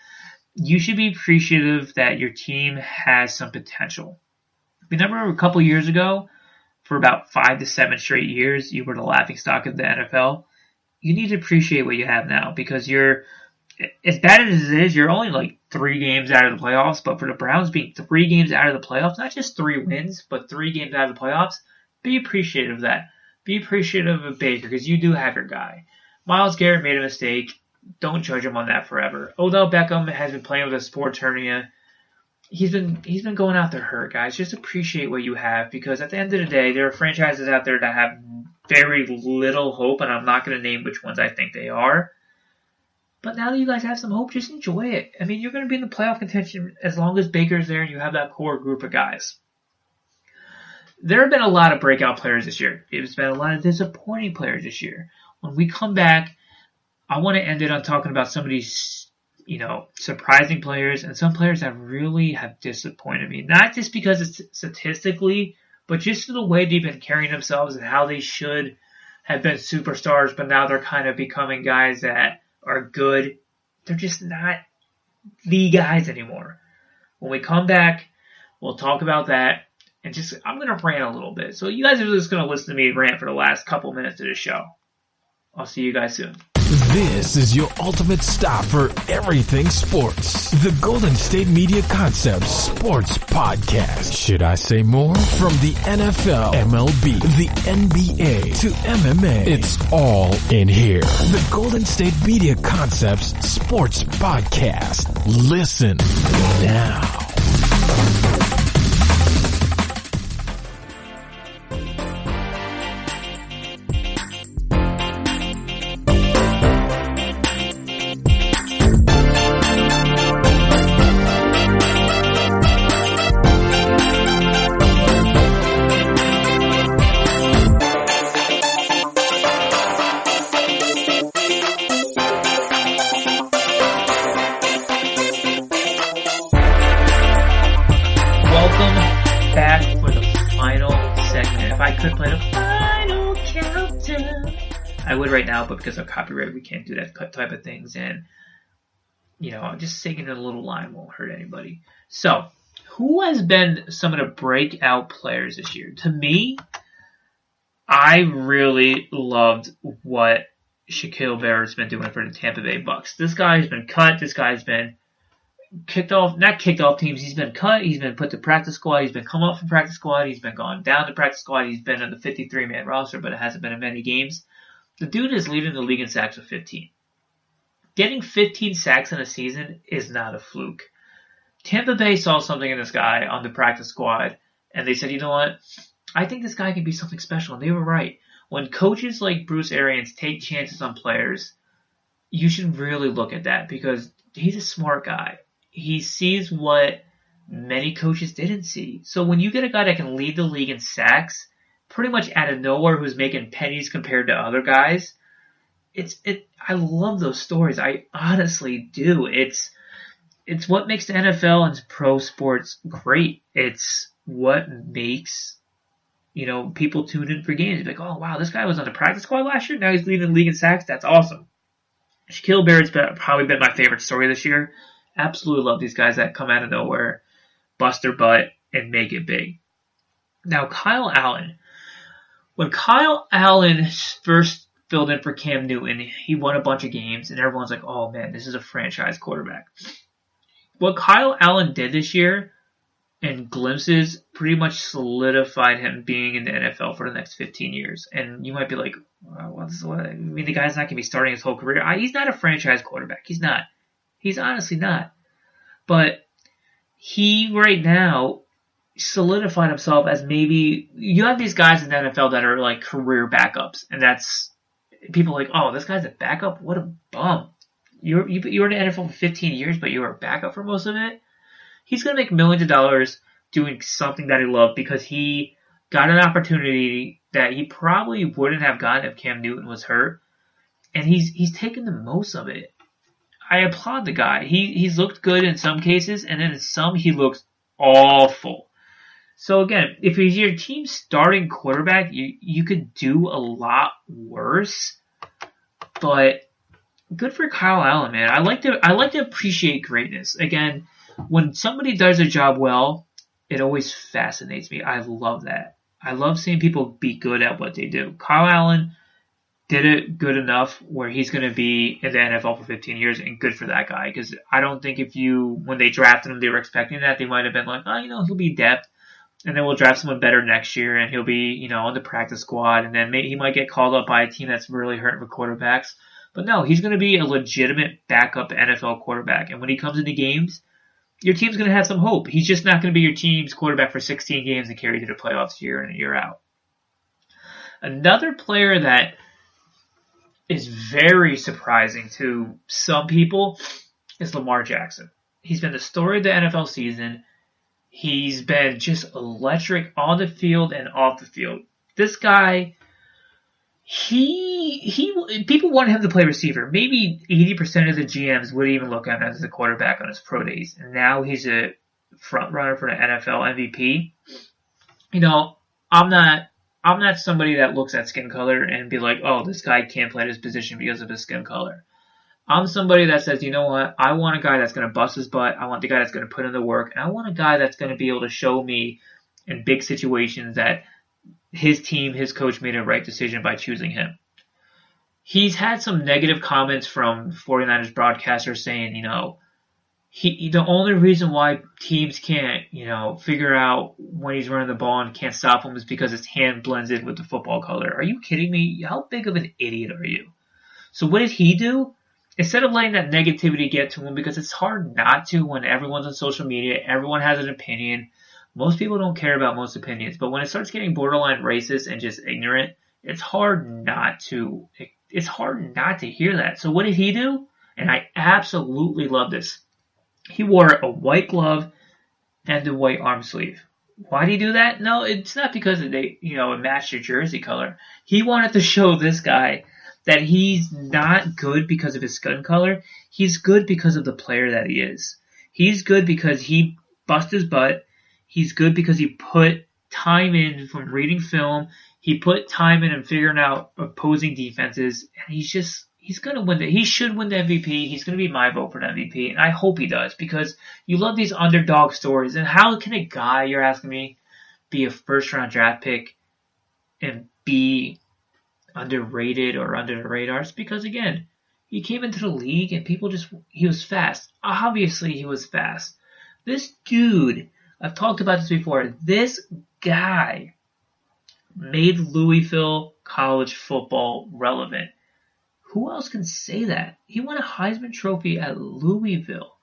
[SPEAKER 2] You should be appreciative that your team has some potential. Remember a couple years ago, for about 5 to 7 straight years, you were the laughingstock of the NFL. You need to appreciate what you have now, because you're, as bad as it is, you're only like 3 games out of the playoffs, but for the Browns being 3 games out of the playoffs, not just 3 wins, but 3 games out of the playoffs, be appreciative of that. Be appreciative of Baker, because you do have your guy. Myles Garrett made a mistake. Don't judge him on that forever. Odell Beckham has been playing with a sports hernia. He's been going out there hurt, guys. Just appreciate what you have, because at the end of the day, there are franchises out there that have very little hope, and I'm not going to name which ones I think they are. But now that you guys have some hope, just enjoy it. I mean, you're going to be in the playoff contention as long as Baker's there and you have that core group of guys. There have been a lot of breakout players this year. There's been a lot of disappointing players this year. When we come back, I want to end it on talking about some of these, surprising players and some players that really have disappointed me. Not just because it's statistically, but just the way they've been carrying themselves and how they should have been superstars, but now they're kind of becoming guys that are good. They're just not the guys anymore. When we come back, we'll talk about that. And I'm going to rant a little bit. So you guys are just going to listen to me rant for the last couple minutes of the show. I'll see you guys soon.
[SPEAKER 1] This is your ultimate stop for everything sports. The Golden State Media Concepts Sports Podcast. Should I say more? From the NFL, MLB, the NBA to MMA, it's all in here. The Golden State Media Concepts Sports Podcast. Listen now.
[SPEAKER 2] Right now, but because of copyright, we can't do that type of things. And, just singing a little line won't hurt anybody. So, who has been some of the breakout players this year? To me, I really loved what Shaquille Barrett's been doing for the Tampa Bay Bucks. This guy's been cut. This guy's been not kicked off teams. He's been cut. He's been put to practice squad. He's been come up from practice squad. He's been gone down to practice squad. He's been on the 53-man roster, but it hasn't been in many games. The dude is leading the league in sacks with 15. Getting 15 sacks in a season is not a fluke. Tampa Bay saw something in this guy on the practice squad, and they said, you know what? I think this guy can be something special, and they were right. When coaches like Bruce Arians take chances on players, you should really look at that, because he's a smart guy. He sees what many coaches didn't see. So when you get a guy that can lead the league in sacks, pretty much out of nowhere, who's making pennies compared to other guys, I love those stories. I honestly do. It's what makes the NFL and pro sports great. It's what makes, people tune in for games. It's like, oh wow, this guy was on the practice squad last year. Now he's leading the league in sacks. That's awesome. Shaquille Barrett's probably been my favorite story this year. Absolutely love these guys that come out of nowhere, bust their butt, and make it big. Now, Kyle Allen. When Kyle Allen first filled in for Cam Newton, he won a bunch of games, and everyone's like, oh man, this is a franchise quarterback. What Kyle Allen did this year, in glimpses, pretty much solidified him being in the NFL for the next 15 years. And you might be like, the guy's not going to be starting his whole career. He's not a franchise quarterback. He's not. He's honestly not. But he, right now, solidified himself as maybe, you have these guys in the NFL that are like career backups, and that's people like, oh, this guy's a backup? What a bum. You were in the NFL for 15 years, but you were a backup for most of it. He's going to make millions of dollars doing something that he loved, because he got an opportunity that he probably wouldn't have gotten if Cam Newton was hurt, and he's taken the most of it. I applaud the guy. He's looked good in some cases, and then in some he looks awful. So again, if he's your team's starting quarterback, you could do a lot worse. But good for Kyle Allen, man. I like to appreciate greatness. Again, when somebody does their job well, it always fascinates me. I love that. I love seeing people be good at what they do. Kyle Allen, did it good enough where he's going to be in the NFL for 15 years, and good for that guy. Because I don't think when they drafted him, they were expecting that. They might have been like, he'll be depth, and then we'll draft someone better next year, and he'll be, on the practice squad, and then he might get called up by a team that's really hurting for quarterbacks. But no, he's going to be a legitimate backup NFL quarterback. And when he comes into games, your team's going to have some hope. He's just not going to be your team's quarterback for 16 games and carry you to the playoffs year in and year out. Another player that is very surprising to some people is Lamar Jackson. He's been the story of the NFL season. He's been just electric on the field and off the field. This guy, people want him to play receiver. Maybe 80% of the GMs would even look at him as a quarterback on his pro days. And now he's a front runner for the NFL MVP. I'm not somebody that looks at skin color and be like, oh, this guy can't play this position because of his skin color. I'm somebody that says, you know what? I want a guy that's going to bust his butt. I want the guy that's going to put in the work. And I want a guy that's going to be able to show me in big situations that his team, his coach made a right decision by choosing him. He's had some negative comments from 49ers broadcasters saying, the only reason why teams can't, figure out when he's running the ball and can't stop him is because his hand blends in with the football color. Are you kidding me? How big of an idiot are you? So what did he do? Instead of letting that negativity get to him, because it's hard not to when everyone's on social media, everyone has an opinion. Most people don't care about most opinions, but when it starts getting borderline racist and just ignorant, it's hard not to hear that. So what did he do? And I absolutely love this. He wore a white glove and a white arm sleeve. Why did he do that? No, it's not because it matched your jersey color. He wanted to show this guy that he's not good because of his skin color. He's good because of the player that he is. He's good because he bust his butt. He's good because he put time in from reading film. He put time in and figuring out opposing defenses. And he's going to win he should win the MVP. He's going to be my vote for the MVP. And I hope he does, because you love these underdog stories. And how can a guy, you're asking me, be a first round draft pick and be underrated or under the radar? It's because, again, he came into the league and he was fast. Obviously he was fast. This dude, I've talked about this before, this guy made Louisville college football relevant. Who else can say that? He won a Heisman Trophy at Louisville.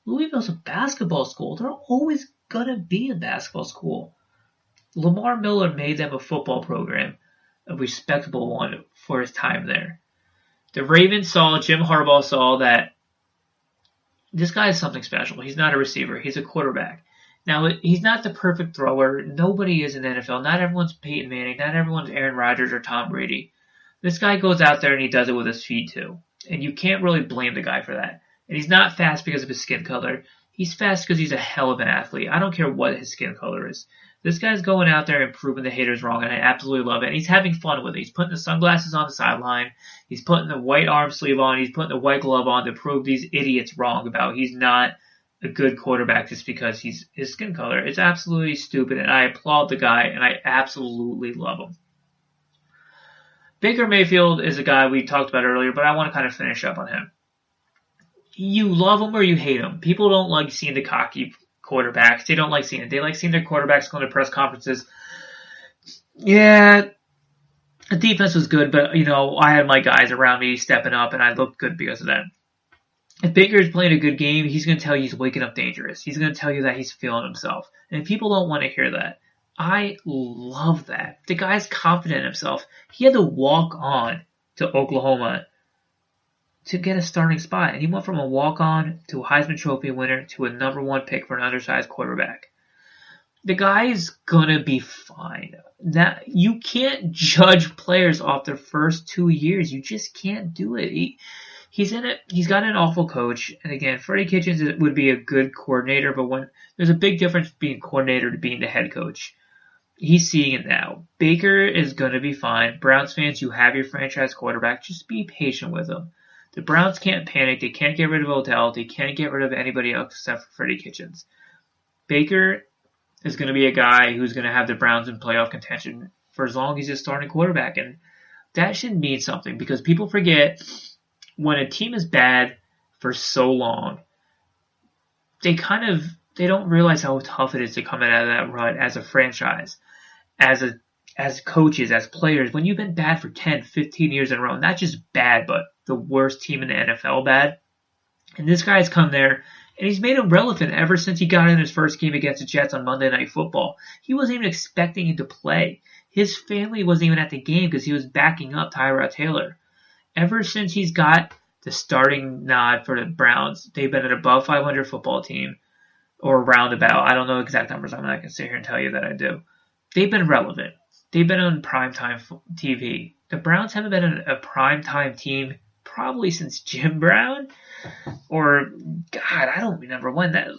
[SPEAKER 2] Louisville's a basketball school. They're always going to be a basketball school. Lamar Miller made them a football program, a respectable one for his time there. The Ravens Jim Harbaugh saw that this guy is something special. He's not a receiver. He's a quarterback. Now, he's not the perfect thrower. Nobody is in the NFL. Not everyone's Peyton Manning. Not everyone's Aaron Rodgers or Tom Brady. This guy goes out there and he does it with his feet too. And you can't really blame the guy for that. And he's not fast because of his skin color. He's fast because he's a hell of an athlete. I don't care what his skin color is. This guy's going out there and proving the haters wrong, and I absolutely love it. And he's having fun with it. He's putting the sunglasses on the sideline. He's putting the white arm sleeve on. He's putting the white glove on to prove these idiots wrong about he's not a good quarterback just because his skin color. It's absolutely stupid, and I applaud the guy, and I absolutely love him. Baker Mayfield is a guy we talked about earlier, but I want to kind of finish up on him. You love him or you hate him. People don't like seeing the cocky quarterbacks. They don't like seeing it. They like seeing their quarterbacks go to press conferences. Yeah, the defense was good, but, I had my guys around me stepping up, and I looked good because of that. If Baker's playing a good game, he's going to tell you he's waking up dangerous. He's going to tell you that he's feeling himself. And people don't want to hear that. I love that. The guy's confident in himself. He had to walk on to Oklahoma to get a starting spot. And he went from a walk-on to a Heisman Trophy winner to a number one pick for an undersized quarterback. The guy's going to be fine. Now, you can't judge players off their first 2 years. You just can't do it. He's in it. He's got an awful coach. And again, Freddie Kitchens would be a good coordinator, but when there's a big difference being coordinator to being the head coach. He's seeing it now. Baker is going to be fine. Browns fans, you have your franchise quarterback. Just be patient with him. The Browns can't panic. They can't get rid of Odell. They can't get rid of anybody else except for Freddie Kitchens. Baker is going to be a guy who's going to have the Browns in playoff contention for as long as he's a starting quarterback. And That should mean something because people forget when a team is bad for so long, they don't realize how tough it is to come out of that rut as a franchise, as coaches, as players. When you've been bad for 10, 15 years in a row, not just bad, but the worst team in the NFL bad. And this guy's come there, and he's made him relevant ever since he got in his first game against the Jets on Monday Night Football. He wasn't even expecting him to play. His family wasn't even at the game because he was backing up Tyrod Taylor. Ever since he's got the starting nod for the Browns, they've been an above 500 football team, or roundabout. I don't know exact numbers. I'm not going to sit here and tell you that I do. They've been relevant. They've been on primetime TV. The Browns haven't been a primetime team probably since Jim Brown, or God, I don't remember when that.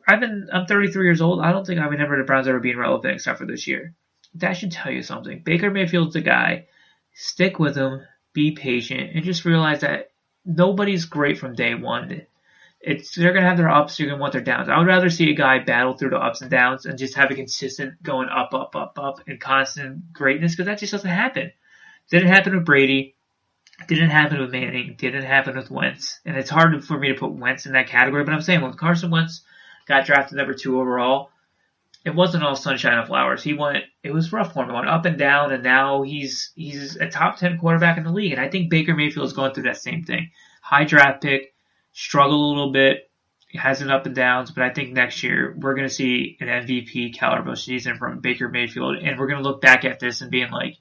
[SPEAKER 2] I'm 33 years old. I don't think I remember the Browns ever being relevant except for this year. That should tell you something. Baker Mayfield's the guy. Stick with him. Be patient, and just realize that nobody's great from day one. They're going to have their ups, they're going to want their downs. I would rather see a guy battle through the ups and downs and just have a consistent going up, and constant greatness, because that just doesn't happen. Didn't happen with Brady. Didn't happen with Manning. Didn't happen with Wentz. And it's hard for me to put Wentz in that category, but I'm saying when Carson Wentz got drafted number 2 overall, it wasn't all sunshine and flowers. It was rough for him. He went up and down, and now he's a top 10 quarterback in the league. And I think Baker Mayfield is going through that same thing. High draft pick, struggled a little bit, has an up and downs, but I think next year we're going to see an MVP caliber season from Baker Mayfield, and we're going to look back at this and being like,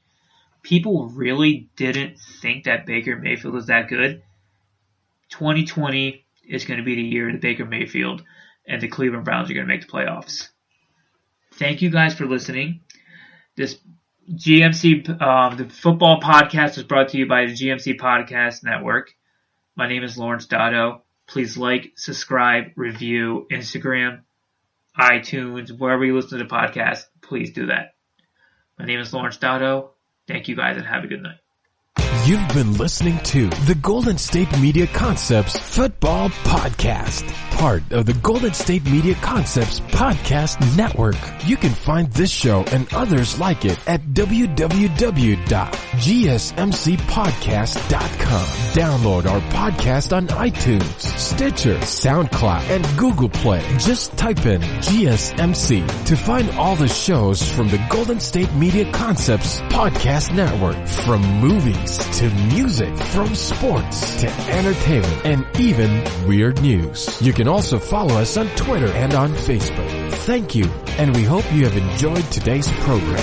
[SPEAKER 2] people really didn't think that Baker Mayfield was that good. 2020 is going to be the year that Baker Mayfield and the Cleveland Browns are going to make the playoffs. Thank you guys for listening. This GMC, the football podcast is brought to you by the GMC Podcast Network. My name is Lawrence Dotto. Please like, subscribe, review, Instagram, iTunes, wherever you listen to the podcast, please do that. My name is Lawrence Dotto. Thank you guys and have a good night.
[SPEAKER 1] You've been listening to the Golden State Media Concepts Football Podcast, part of the Golden State Media Concepts Podcast Network. You can find this show and others like it at www.gsmcpodcast.com. Download our podcast on iTunes, Stitcher, SoundCloud, and Google Play. Just type in GSMC to find all the shows from the Golden State Media Concepts Podcast Network, from movies to music, from sports to entertainment, and even weird news. You can also follow us on Twitter and on Facebook. Thank you, and we hope you have enjoyed today's program.